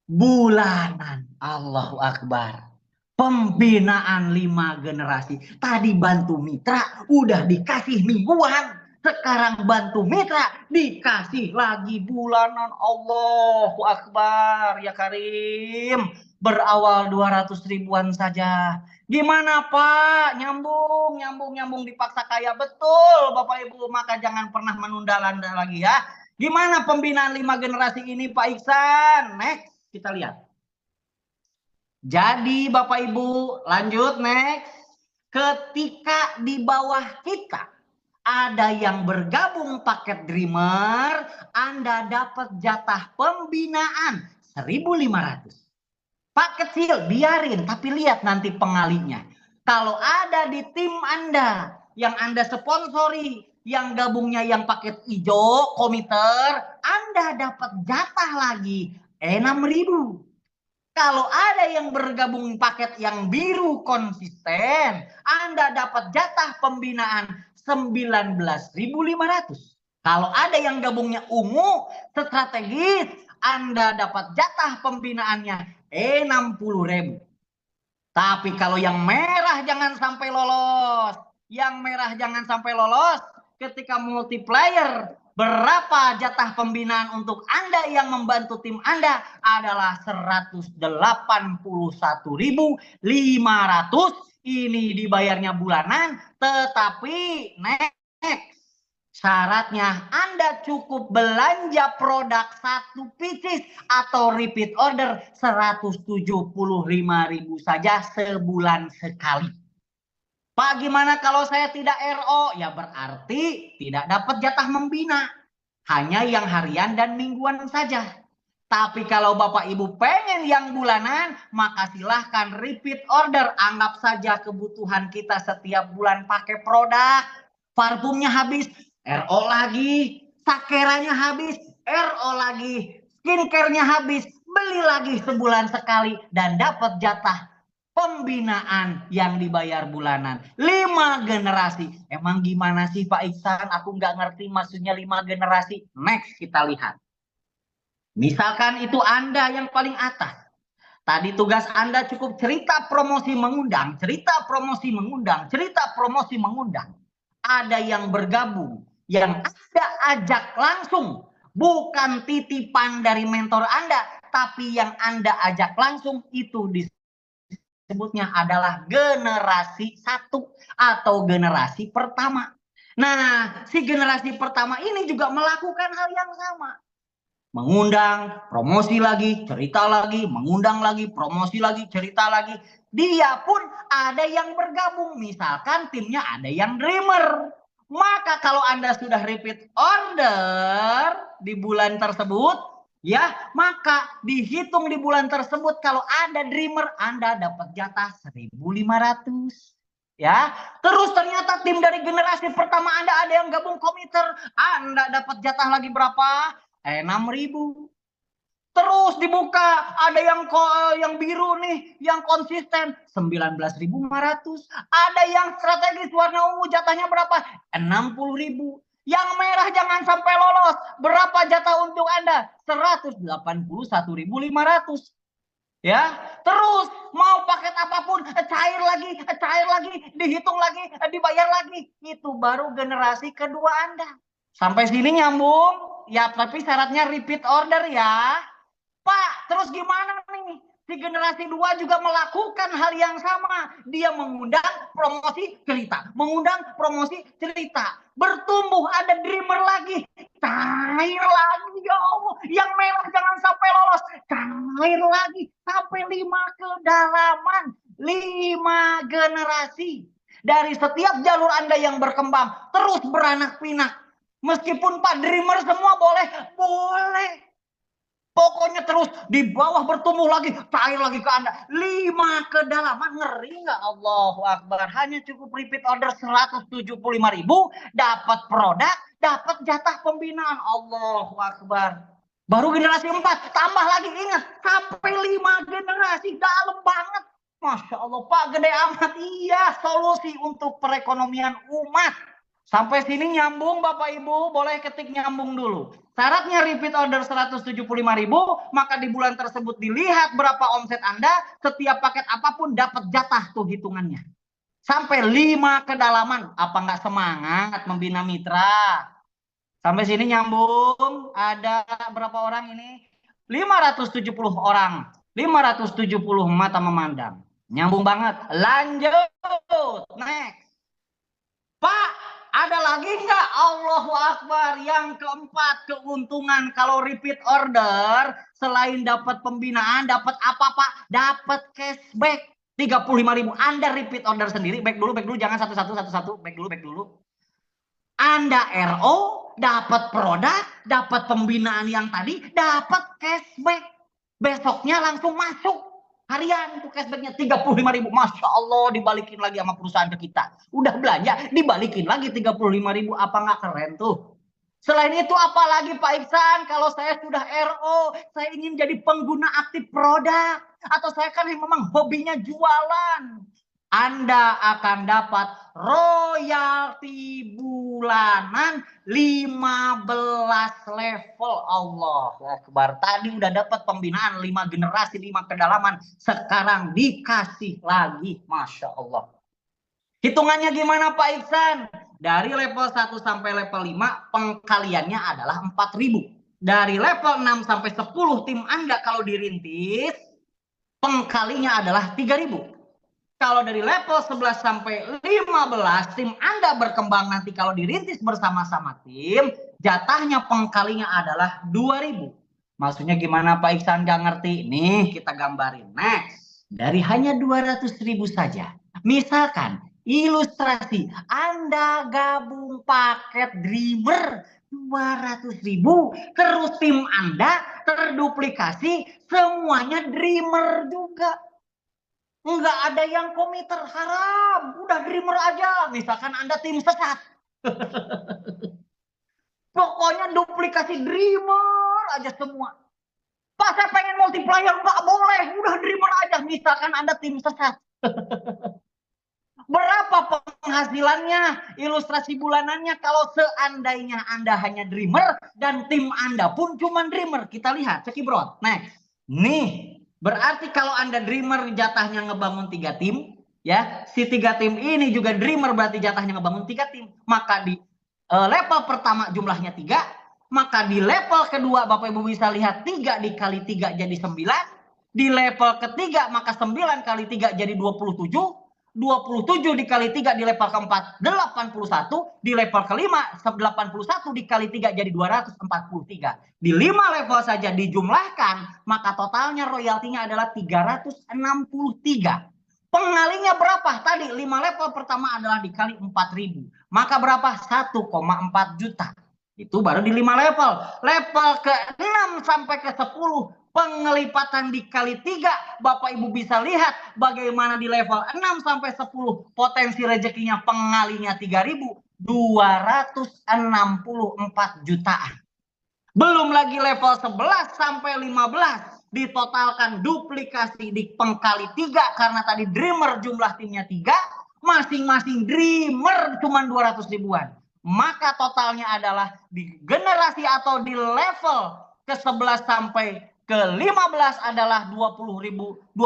Bulanan. Allahu Akbar. Pembinaan 5 generasi. Tadi bantu mitra, udah dikasih mingguan. Sekarang bantu mitra, dikasih lagi bulanan. Allahu Akbar. Ya Karim. Berawal 200 ribuan saja. Gimana Pak? Nyambung dipaksa kaya. Betul Bapak Ibu. Maka jangan pernah menunda-nunda lagi ya. Gimana pembinaan 5 generasi ini Pak Iksan? Next kita lihat. Jadi Bapak Ibu lanjut next. Ketika di bawah kita ada yang bergabung paket Dreamer, Anda dapat jatah pembinaan 1.500. Pak kecil, biarin. Tapi lihat nanti pengalinya. Kalau ada di tim Anda, yang Anda sponsori, yang gabungnya yang paket hijau, komiter, Anda dapat jatah lagi 6.000. Kalau ada yang bergabung paket yang biru konsisten, Anda dapat jatah pembinaan 19.500. Kalau ada yang gabungnya ungu strategis, Anda dapat jatah pembinaannya 60.000. Tapi kalau yang merah jangan sampai lolos. Yang merah jangan sampai lolos. Ketika multiplier, berapa jatah pembinaan untuk Anda yang membantu tim Anda adalah 181.500. Ini dibayarnya bulanan, tetapi next. Syaratnya Anda cukup belanja produk 1 pieces atau repeat order 175.000 saja sebulan sekali. Pak, gimana kalau saya tidak RO? Ya berarti tidak dapat jatah membina. Hanya yang harian dan mingguan saja. Tapi kalau Bapak Ibu pengen yang bulanan, maka silahkan repeat order. Anggap saja kebutuhan kita setiap bulan pakai produk. Parfumnya habis, RO lagi. Sakeranya habis, RO lagi. Skincare-nya habis, beli lagi sebulan sekali. Dan dapat jatah pembinaan yang dibayar bulanan. 5 generasi. Emang gimana sih Pak Iksan? Aku nggak ngerti maksudnya 5 generasi. Next kita lihat. Misalkan itu Anda yang paling atas. Tadi tugas Anda cukup cerita promosi mengundang, cerita promosi mengundang, cerita promosi mengundang. Ada yang bergabung, yang Anda ajak langsung. Bukan titipan dari mentor Anda, tapi yang Anda ajak langsung itu disebutnya adalah generasi 1 atau generasi pertama. Nah, si generasi pertama ini juga melakukan hal yang sama. Mengundang, promosi lagi, cerita lagi, mengundang lagi, promosi lagi, cerita lagi. Dia pun ada yang bergabung. Misalkan timnya ada yang dreamer. Maka kalau Anda sudah repeat order di bulan tersebut, ya, maka dihitung di bulan tersebut kalau ada dreamer, Anda dapat jatah 1.500. Ya, terus ternyata tim dari generasi pertama Anda ada yang gabung komiter, Anda dapat jatah lagi berapa? 6.000. Terus dibuka, ada yang biru nih, yang konsisten 19.500. Ada yang strategis warna ungu, jatahnya berapa? 60.000. Yang merah jangan sampai lolos. Berapa jatah untuk Anda? 181.500. Ya, terus mau paket apapun, cair lagi, dihitung lagi, dibayar lagi. Itu baru generasi kedua Anda. Sampai sini nyambung? Ya, tapi syaratnya repeat order ya. Pak, terus gimana nih? Si generasi 2 juga melakukan hal yang sama. Dia mengundang promosi cerita. Mengundang promosi cerita. Bertumbuh, ada dreamer lagi. Cair lagi, ya Allah. Yang merah jangan sampai lolos. Cair lagi. Sampai 5 kedalaman. 5 generasi. Dari setiap jalur Anda yang berkembang. Terus beranak pinak. Meskipun Pak dreamer semua boleh. Boleh. Pokoknya terus di bawah bertumbuh lagi, cair lagi ke Anda. 5 kedalaman, ngeri nggak? Allahu Akbar. Hanya cukup repeat order 175.000, dapat produk, dapat jatah pembinaan. Allahu Akbar. Baru generasi 4, tambah lagi, ingat, sampai 5 generasi, dalam banget. Masya Allah, Pak, gede amat. Iya, solusi untuk perekonomian umat. Sampai sini nyambung Bapak Ibu, boleh ketik nyambung dulu. Syaratnya repeat order 175.000, maka di bulan tersebut dilihat berapa omset Anda, setiap paket apapun dapat jatah tuh hitungannya. Sampai 5 kedalaman, apa nggak semangat membina mitra? Sampai sini nyambung, ada berapa orang ini? 570 orang, 570 mata memandang. Nyambung banget, lanjut, next. Pak, ada lagi nggak? Allahu Akbar. Yang keempat, keuntungan kalau repeat order, selain dapat pembinaan, dapat apa Pak? Dapat cashback 35.000. Anda repeat order sendiri, back dulu, jangan satu-satu, back dulu. Anda RO, dapat produk, dapat pembinaan yang tadi, dapat cashback. Besoknya langsung masuk. Harian itu cashbacknya 35.000. Masya Allah, dibalikin lagi sama perusahaan ke kita. Udah belanja, dibalikin lagi 35.000. Apa nggak keren tuh? Selain itu apalagi Pak Iksan? Kalau saya sudah RO, saya ingin jadi pengguna aktif produk. Atau saya kan yang memang hobinya jualan. Anda akan dapat royalti bulanan 15 level. Allah Akbar. Tadi udah dapat pembinaan 5 generasi, 5 kedalaman. Sekarang dikasih lagi. Masya Allah. Hitungannya gimana Pak Iksan? Dari level 1 sampai level 5 pengkaliannya adalah 4.000. Dari level 6 sampai 10 tim Anda kalau dirintis pengkalinya adalah 3.000. Kalau dari level 11 sampai 15 tim Anda berkembang nanti kalau dirintis bersama-sama tim, jatahnya pengkalinya adalah 2.000. Maksudnya gimana Pak Iksan, gak ngerti? Nih kita gambarin. Next, dari hanya 200.000 saja. Misalkan ilustrasi, Anda gabung paket Dreamer 200.000, terus tim Anda terduplikasi, semuanya Dreamer juga. Enggak ada yang komiter, haram. Udah dreamer aja. Misalkan Anda tim sesat. Pokoknya duplikasi dreamer aja semua. Pak, saya pengen multiplier. Enggak boleh. Udah dreamer aja. Misalkan Anda tim sesat. Berapa penghasilannya, ilustrasi bulanannya kalau seandainya Anda hanya dreamer dan tim Anda pun cuma dreamer. Kita lihat, cekibrot. Next. Nih. Berarti kalau Anda dreamer jatahnya ngebangun 3 tim, ya, si 3 tim ini juga dreamer berarti jatahnya ngebangun 3 tim. Maka di level pertama jumlahnya 3, maka di level kedua Bapak Ibu bisa lihat 3 dikali 3 jadi 9. Di level ketiga maka 9 kali 3 jadi 27. 27 dikali 3 di level keempat 81, di level kelima 81 dikali 3 jadi 243. Di 5 level saja dijumlahkan, maka totalnya royaltinya adalah 363. Pengalinya berapa? Tadi 5 level pertama adalah dikali 4.000. Maka berapa? 1,4 juta. Itu baru di 5 level. Level ke-6 sampai ke-10 pengelipatan dikali 3. Bapak Ibu bisa lihat bagaimana di level 6 sampai 10 potensi rezekinya pengalinya 3.264 jutaan. Belum lagi level 11 sampai 15 ditotalkan duplikasi di pengkali 3 karena tadi dreamer jumlah timnya 3, masing-masing dreamer cuma 200 ribuan. Maka totalnya adalah di generasi atau di level ke-11 sampai ke-15 adalah 21.000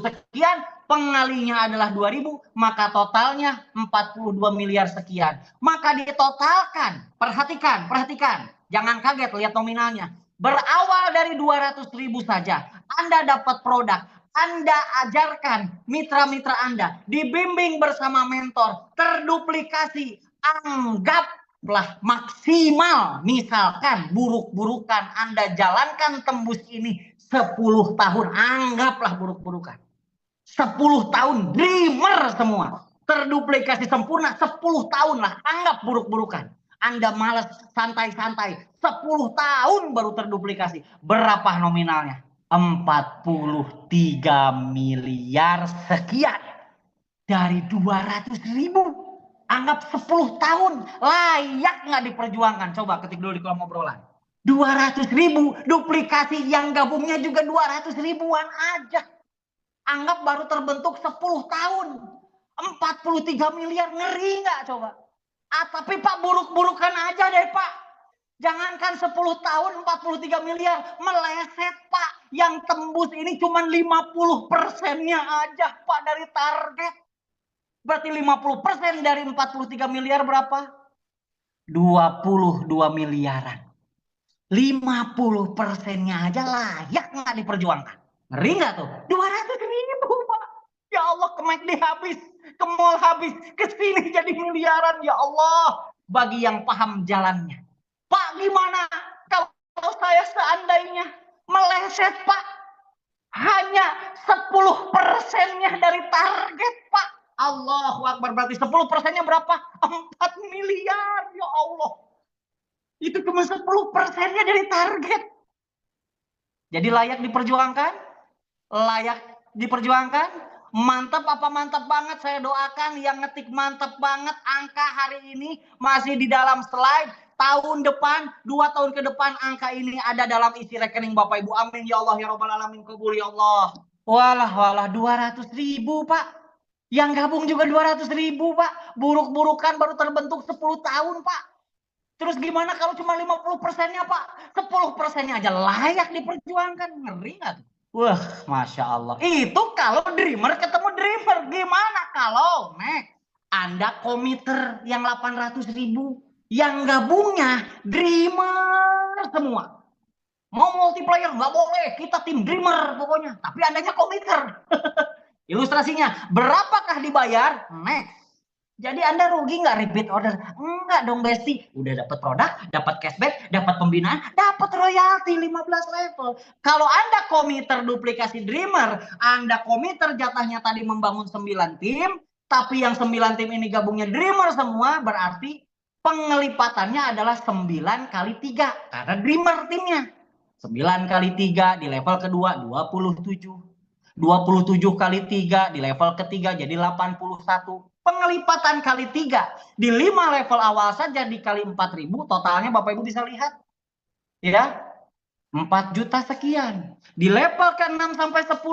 sekian, pengalinya adalah 2.000, maka totalnya 42 miliar sekian. Maka ditotalkan, perhatikan, jangan kaget lihat nominalnya. Berawal dari 200.000 saja, Anda dapat produk, Anda ajarkan mitra-mitra Anda, dibimbing bersama mentor, terduplikasi, anggaplah maksimal, misalkan buruk-burukan Anda jalankan tembus ini 10 tahun, anggaplah buruk-burukan 10 tahun, dreamer semua terduplikasi sempurna 10 tahun lah, anggap buruk-burukan. Anda malas santai-santai 10 tahun baru terduplikasi. Berapa nominalnya? 43 miliar sekian dari 200.000. Anggap 10 tahun, layak nggak diperjuangkan? Coba ketik dulu di kolom obrolan. 200.000 duplikasi, yang gabungnya juga 200 ribuan aja. Anggap baru terbentuk 10 tahun. 43 miliar, ngeri nggak coba? Tapi Pak, buruk-burukan aja deh Pak. Jangankan 10 tahun 43 miliar, meleset Pak. Yang tembus ini cuma 50%-nya aja Pak dari target. Berarti 50% dari 43 miliar berapa? 22 miliaran. 50%-nya aja layak nggak diperjuangkan? Ngeri nggak tuh? 200.000 Pak. Ya Allah, ke McD habis, ke mall habis, ke sini jadi miliaran. Ya Allah, bagi yang paham jalannya. Pak, gimana kalau saya seandainya meleset Pak? Hanya 10%-nya dari target Pak. Allahu Akbar, berarti 10%-nya berapa? 4 miliar. Ya Allah. Itu cuma 10%-nya dari target. Jadi layak diperjuangkan? Layak diperjuangkan? Mantap apa mantap banget? Saya doakan yang ngetik mantap banget. Angka hari ini masih di dalam slide. Tahun depan, 2 tahun ke depan angka ini ada dalam isi rekening Bapak Ibu. Amin ya Allah ya Rabbal Alamin. Kabul ya Allah. Walah 200.000 Pak. Yang gabung juga 200.000 Pak. Buruk-burukan baru terbentuk 10 tahun Pak. Terus gimana kalau cuma 50%-nya Pak? 10%-nya aja layak diperjuangkan. Ngeri nggak tuh? Wah, Masya Allah. Itu kalau dreamer ketemu dreamer. Gimana kalau Anda komiter yang 800.000, yang gabungnya dreamer semua. Mau multiplayer nggak boleh, kita tim dreamer pokoknya. Tapi Andanya komiter. Ilustrasinya, berapakah dibayar? Jadi Anda rugi nggak repeat order? Enggak dong Besti. Udah dapat produk, dapat cashback, dapat pembinaan, dapat royalti 15 level. Kalau Anda komiter duplikasi dreamer, Anda komiter jatahnya tadi membangun 9 tim, tapi yang 9 tim ini gabungnya dreamer semua, berarti pengelipatannya adalah 9 kali 3. Karena dreamer timnya. 9 kali 3 di level kedua 27. 27 kali 3 di level ketiga jadi 81. Pengelipatan kali 3 di 5 level awal saja dikali 4.000, totalnya Bapak Ibu bisa lihat. Ya, 4 juta sekian. Di level ke-6 sampai 10,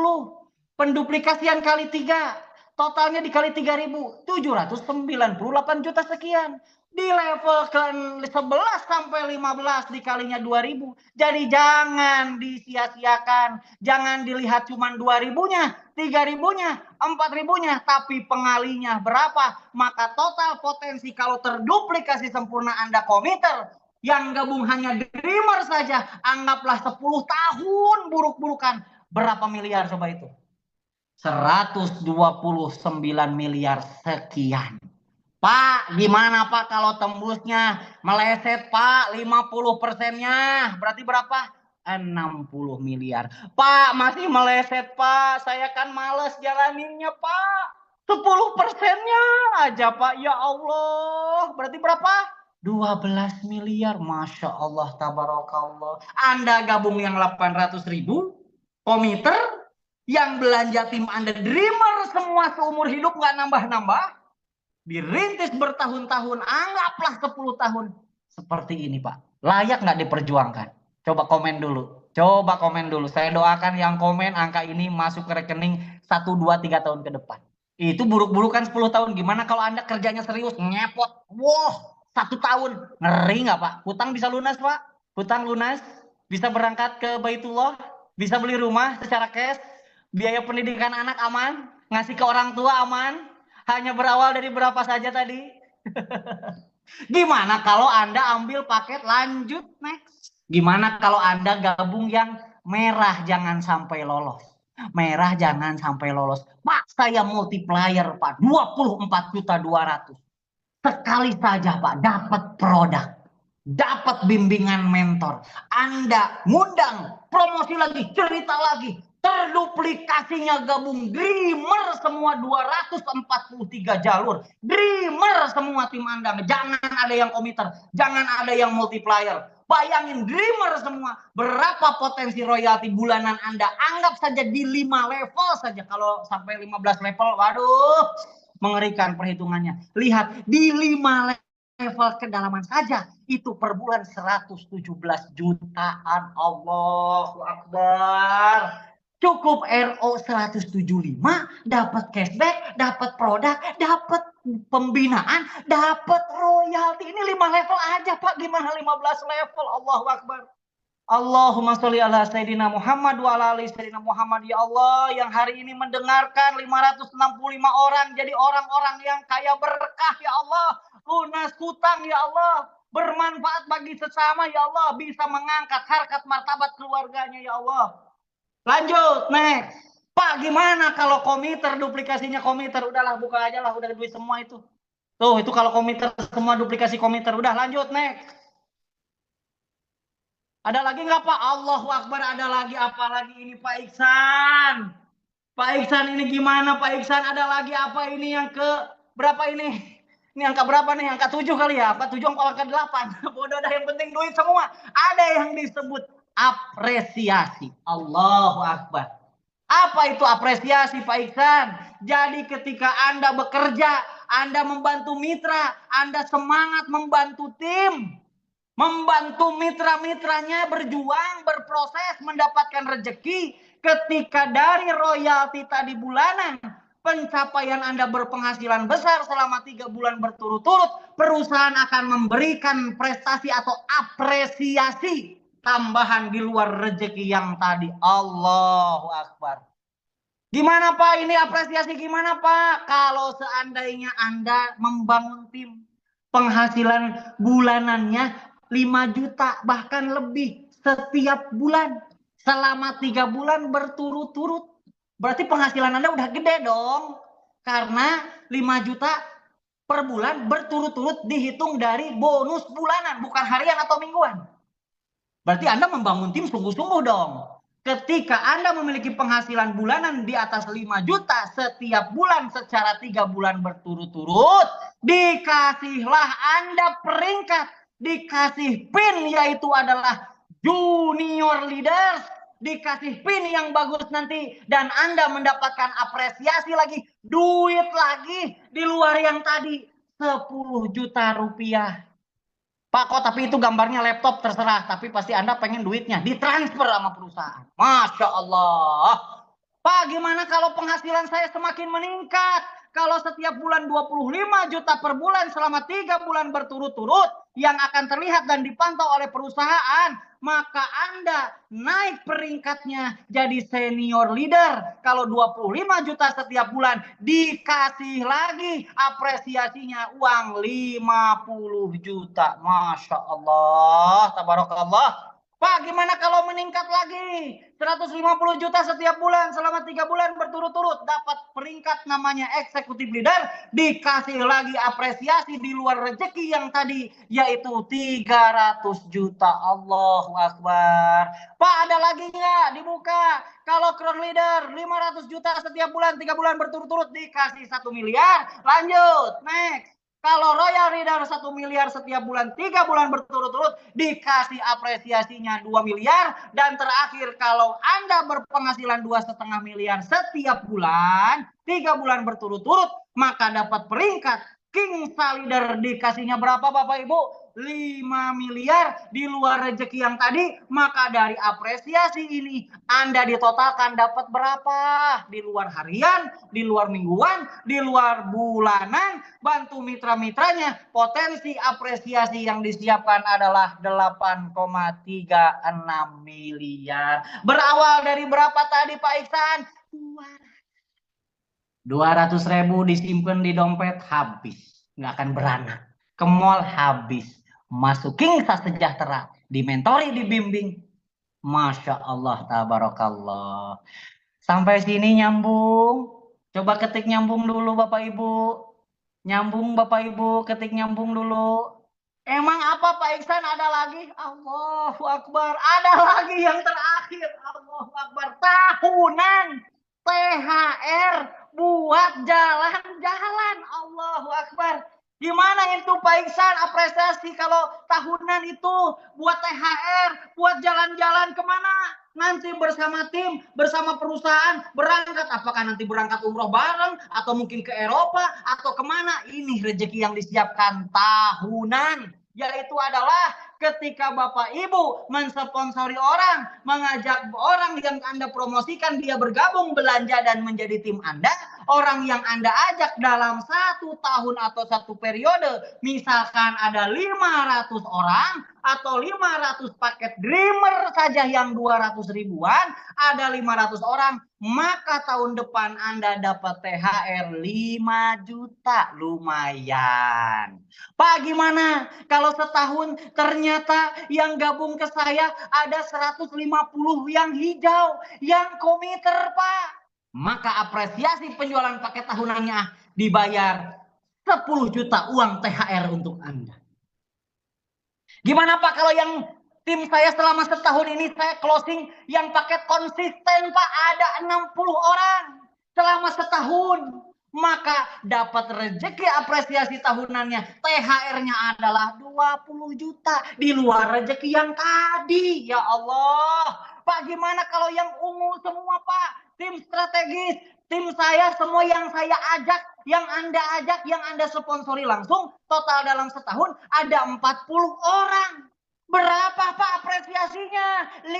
penduplikasian kali 3, totalnya dikali 3.000, 798 juta sekian. Di level ke-11 sampai 15 dikalinya 2.000. Jadi jangan disia-siakan. Jangan dilihat cuma 2.000-nya, 3.000-nya, 4.000-nya. Tapi pengalinya berapa? Maka total potensi kalau terduplikasi sempurna Anda komiter. Yang gabung hanya dreamer saja. Anggaplah 10 tahun buruk-burukan. Berapa miliar coba itu? 129 miliar sekian. Pak, gimana Pak kalau tembusnya meleset Pak 50%-nya? Berarti berapa? 60 miliar. Pak, masih meleset Pak. Saya kan males jalaninnya Pak. 10%-nya aja Pak. Ya Allah. Berarti berapa? 12 miliar. Masya Allah, tabarakallah. Anda gabung yang 800 ribu komiter, yang belanja tim Anda dreamer semua seumur hidup nggak nambah-nambah. Dirintis bertahun-tahun, anggaplah 10 tahun. Seperti ini Pak, layak nggak diperjuangkan? Coba komen dulu. Coba komen dulu. Saya doakan yang komen angka ini masuk ke rekening 1, 2, 3 tahun ke depan. Itu buruk-burukan 10 tahun. Gimana kalau Anda kerjanya serius, ngepot? Wah, 1 tahun. Ngeri nggak Pak? Hutang bisa lunas Pak? Hutang lunas? Bisa berangkat ke Baitullah? Bisa beli rumah secara cash? Biaya pendidikan anak aman? Ngasih ke orang tua aman? Hanya berawal dari berapa saja tadi? Gimana kalau Anda ambil paket lanjut next? Gimana kalau Anda gabung yang merah jangan sampai lolos? Merah jangan sampai lolos. Pak, saya multiplier Pak, 24.200.000. Sekali saja Pak dapat produk, dapat bimbingan mentor. Anda ngundang, promosi lagi, cerita lagi, terduplikasinya gabung dreamer semua 243 jalur. Dreamer semua tim Anda. Jangan ada yang komiter, jangan ada yang multiplier. Bayangin dreamer semua, berapa potensi royalti bulanan Anda? Anggap saja di 5 level saja. Kalau sampai 15 level, waduh, mengerikan perhitungannya. Lihat, di 5 level kedalaman saja itu per bulan 117 jutaan. Allahu Akbar. Cukup RO 175, dapat cashback, dapat produk, dapat pembinaan, dapat royalti. Ini 5 level aja Pak, gimana 15 level? Allahu Akbar. Allahumma sholli ala Sayyidina Muhammad wa ala ali Sayyidina Muhammad. Ya Allah, yang hari ini mendengarkan 565 orang jadi orang-orang yang kaya berkah ya Allah. Lunas hutang ya Allah. Bermanfaat bagi sesama ya Allah. Bisa mengangkat harkat martabat keluarganya ya Allah. Lanjut, next. Pak, gimana kalau komiter duplikasinya komiter? Udahlah, buka aja lah, udah duit semua itu. Tuh, itu kalau komiter semua duplikasi komiter. Udah, lanjut, next. Ada lagi nggak Pak? Allahu Akbar, ada lagi apa lagi ini Pak Iksan? Pak Iksan ini gimana Pak Iksan? Ada lagi apa ini yang ke berapa ini? Ini angka berapa nih? Angka 7 kali ya? Apa 7 angka 8? Bodoh dah, yang penting duit semua. Ada yang disebut apresiasi. Allahu Akbar. Apa itu apresiasi Pak Iksan? Jadi ketika Anda bekerja, Anda membantu mitra, Anda semangat membantu tim, membantu mitra-mitranya berjuang, berproses, mendapatkan rezeki. Ketika dari royalti tadi bulanan, pencapaian Anda berpenghasilan besar selama 3 bulan berturut-turut, perusahaan akan memberikan prestasi atau apresiasi tambahan di luar rezeki yang tadi. Allahu Akbar. Gimana Pak ini apresiasi gimana Pak? Kalau seandainya Anda membangun tim, penghasilan bulanannya 5 juta bahkan lebih setiap bulan selama 3 bulan berturut-turut. Berarti penghasilan Anda udah gede dong. Karena 5 juta per bulan berturut-turut dihitung dari bonus bulanan, bukan harian atau mingguan. Berarti Anda membangun tim sungguh-sungguh dong. Ketika Anda memiliki penghasilan bulanan di atas 5 juta setiap bulan secara 3 bulan berturut-turut, dikasihlah Anda peringkat, dikasih pin yaitu adalah junior leaders, dikasih pin yang bagus nanti, dan Anda mendapatkan apresiasi lagi, duit lagi di luar yang tadi 10 juta rupiah. Pak, kok tapi itu gambarnya laptop, terserah. Tapi pasti Anda pengen duitnya ditransfer sama perusahaan. Masya Allah. Pak, gimana kalau penghasilan saya semakin meningkat? Kalau setiap bulan 25 juta per bulan selama 3 bulan berturut-turut yang akan terlihat dan dipantau oleh perusahaan, maka Anda naik peringkatnya jadi senior leader. Kalau 25 juta setiap bulan, dikasih lagi apresiasinya uang 50 juta. Masya Allah, tabarakallah. Pak, gimana kalau meningkat lagi? 150 juta setiap bulan selama 3 bulan berturut-turut, dapat peringkat namanya eksekutif leader, dikasih lagi apresiasi di luar rezeki yang tadi yaitu 300 juta. Allahu Akbar. Pak, ada lagi nggak? Dibuka. Kalau crown leader 500 juta setiap bulan 3 bulan berturut-turut, dikasih 1 miliar. Lanjut, next. Kalau Royal Reader 1 miliar setiap bulan 3 bulan berturut-turut, dikasih apresiasinya 2 miliar. Dan terakhir, kalau Anda berpenghasilan 2,5 miliar setiap bulan 3 bulan berturut-turut, maka dapat peringkat King Leader. Dikasihnya berapa Bapak Ibu? 5 miliar di luar rezeki yang tadi. Maka dari apresiasi ini Anda ditotalkan dapat berapa? Di luar harian, di luar mingguan, di luar bulanan. Bantu mitra-mitranya. Potensi apresiasi yang disiapkan adalah 8,36 miliar. Berawal dari berapa tadi Pak Iksan? 200.000 disimpan di dompet, habis. Nggak akan beranak. Ke mall, habis. Masuk King Sejahtera, dimentori, dibimbing. Masya Allah, tabarakallah. Sampai sini nyambung. Coba ketik nyambung dulu Bapak Ibu. Nyambung Bapak Ibu, ketik nyambung dulu. Emang apa Pak Iksan, ada lagi? Allahu Akbar. Ada lagi yang terakhir. Allahu Akbar. Tahunan THR buat jalan-jalan. Allahu Akbar. Gimana itu Pak Iksan apresiasi kalau tahunan itu buat THR, buat jalan-jalan kemana? Nanti bersama tim, bersama perusahaan, berangkat. Apakah nanti berangkat umroh bareng, atau mungkin ke Eropa, atau kemana? Ini rezeki yang disiapkan tahunan. Yaitu adalah ketika Bapak Ibu mensponsori orang, mengajak orang yang Anda promosikan, dia bergabung belanja dan menjadi tim Anda. Orang yang Anda ajak dalam 1 tahun atau 1 periode, misalkan ada 500 orang atau 500 paket Dreamer saja yang 200 ribuan, ada 500 orang, maka tahun depan Anda dapat THR 5 juta. Lumayan. Pak, gimana kalau setahun ternyata yang gabung ke saya ada 150 yang hijau, yang komiter Pak? Maka apresiasi penjualan paket tahunannya dibayar 10 juta uang THR untuk Anda. Gimana Pak kalau yang tim saya selama setahun ini saya closing yang paket konsisten Pak, ada 60 orang selama setahun. Maka dapat rezeki apresiasi tahunannya, THR-nya adalah 20 juta di luar rezeki yang tadi. Ya Allah. Pak, gimana kalau yang ungu semua Pak? Tim strategis, tim saya semua yang saya ajak, yang Anda ajak, yang Anda sponsori langsung, total dalam setahun ada 40 orang. Berapa Pak apresiasinya? 50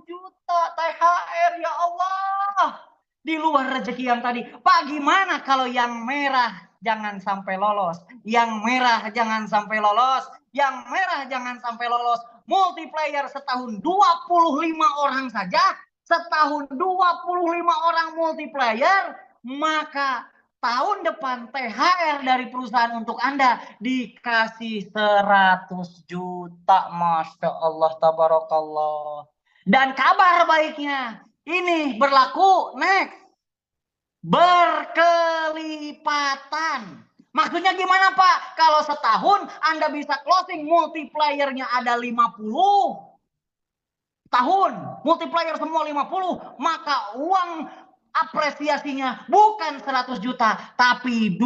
juta THR. Ya Allah. Di luar rezeki yang tadi. Pak, gimana kalau yang merah jangan sampai lolos? Yang merah jangan sampai lolos. Yang merah jangan sampai lolos. Multiplayer setahun 25 orang saja. Setahun 25 orang multiplayer. Maka tahun depan THR dari perusahaan untuk Anda dikasih 100 juta. Masya Allah, tabarakallah. Dan kabar baiknya, ini berlaku next. Berkelipatan. Maksudnya gimana Pak? Kalau setahun Anda bisa closing multiplayernya ada 50. Tahun multiplayer semua 50. Maka uang apresiasinya bukan 100 juta. Tapi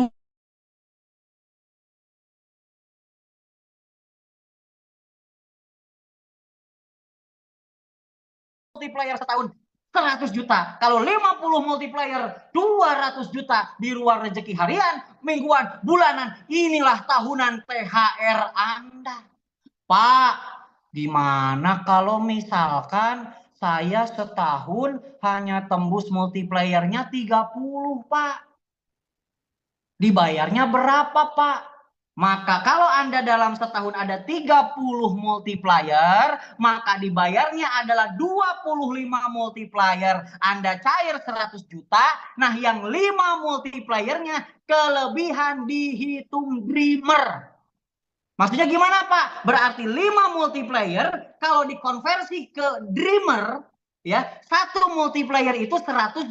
multiplayer setahun 100 juta. Kalau 50 multiplayer 200 juta di luar rezeki harian, mingguan, bulanan. Inilah tahunan THR Anda. Pak, gimana kalau misalkan saya setahun hanya tembus multiplayernya 30 Pak? Dibayarnya berapa Pak? Maka kalau Anda dalam setahun ada 30 multiplier, maka dibayarnya adalah 25 multiplier. Anda cair 100 juta, nah yang 5 multipliernya kelebihan dihitung Dreamer. Maksudnya gimana Pak? Berarti 5 multiplier kalau dikonversi ke Dreamer, ya. Satu multiplier itu 121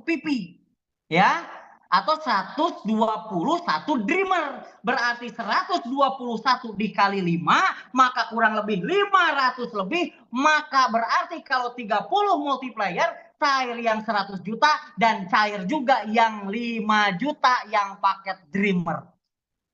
pipi, ya, atau 121 dreamer. Berarti 121 dikali 5, maka kurang lebih 500 lebih. Maka berarti kalau 30 multiplier, cair yang 100 juta dan cair juga yang 5 juta yang paket dreamer.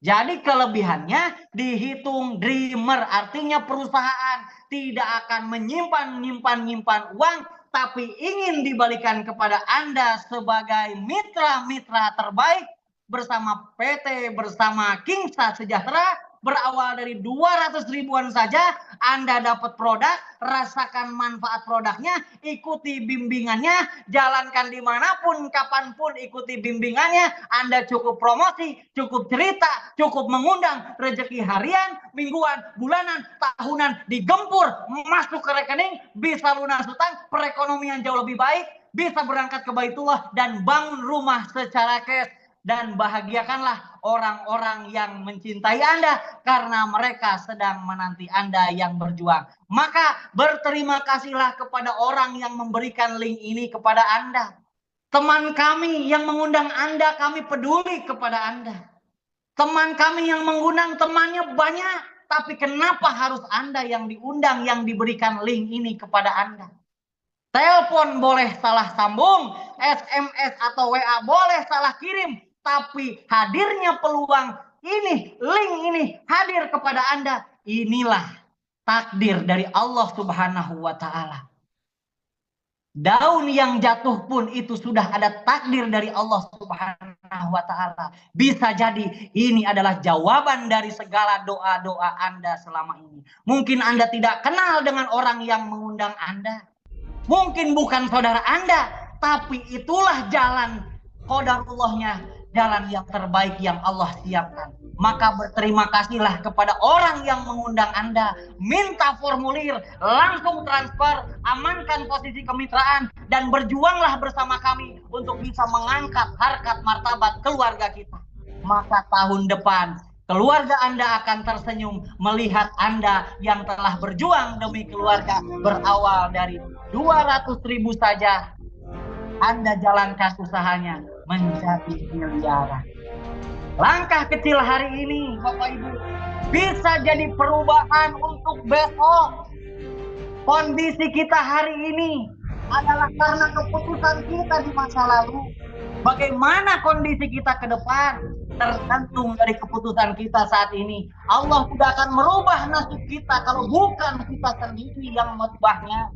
Jadi kelebihannya dihitung dreamer, artinya perusahaan tidak akan menyimpan uang, tapi ingin dibalikan kepada Anda sebagai mitra-mitra terbaik bersama PT, bersama Kingsa Sejahtera. Berawal dari 200 ribuan saja, Anda dapat produk, rasakan manfaat produknya, ikuti bimbingannya, jalankan dimanapun, kapanpun, ikuti bimbingannya. Anda cukup promosi, cukup cerita, cukup mengundang, rezeki harian, mingguan, bulanan, tahunan, digempur, masuk ke rekening, bisa lunas hutang, perekonomian jauh lebih baik, bisa berangkat ke Baitullah, dan bangun rumah secara cash. Dan bahagiakanlah orang-orang yang mencintai Anda karena mereka sedang menanti Anda yang berjuang. Maka berterima kasihlah kepada orang yang memberikan link ini kepada Anda. Teman kami yang mengundang Anda, kami peduli kepada Anda. Teman kami yang mengundang, temannya banyak, tapi kenapa harus Anda yang diundang, yang diberikan link ini kepada Anda? Telepon boleh salah sambung, SMS atau WA boleh salah kirim, tapi hadirnya peluang ini, link ini hadir kepada Anda. Inilah takdir dari Allah Subhanahu wa Ta'ala. Daun yang jatuh pun itu sudah ada takdir dari Allah Subhanahu wa Ta'ala. Bisa jadi ini adalah jawaban dari segala doa-doa Anda selama ini. Mungkin Anda tidak kenal dengan orang yang mengundang Anda. Mungkin bukan saudara Anda, tapi itulah jalan qadarullahnya, jalan yang terbaik yang Allah siapkan. Maka berterima kasihlah kepada orang yang mengundang Anda. Minta formulir, langsung transfer, amankan posisi kemitraan, dan berjuanglah bersama kami untuk bisa mengangkat harkat martabat keluarga kita. Maka tahun depan keluarga Anda akan tersenyum melihat Anda yang telah berjuang demi keluarga. Berawal dari 200 ribu saja, Anda jalankan usahanya menjadi miliaran. Langkah kecil hari ini, Bapak Ibu, bisa jadi perubahan untuk besok. Kondisi kita hari ini adalah karena keputusan kita di masa lalu. Bagaimana kondisi kita ke depan tergantung dari keputusan kita saat ini. Allah tidak akan merubah nasib kita kalau bukan kita sendiri yang merubahnya.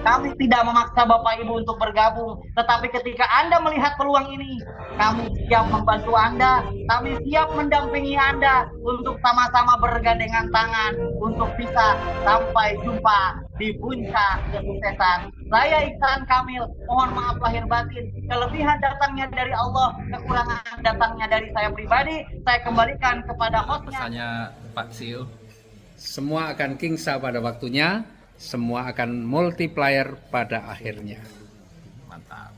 Kami tidak memaksa Bapak Ibu untuk bergabung, tetapi ketika Anda melihat peluang ini, kami siap membantu Anda, kami siap mendampingi Anda untuk sama-sama bergandengan tangan untuk bisa sampai jumpa di puncak kesuksesan. Saya Iksan Kamil, mohon maaf lahir batin, kelebihan datangnya dari Allah, kekurangan datangnya dari saya pribadi. Saya kembalikan kepada hostnya. Pesannya Pak CEO. Semua akan Kingsa pada waktunya, semua akan multiplier pada akhirnya. Mantap.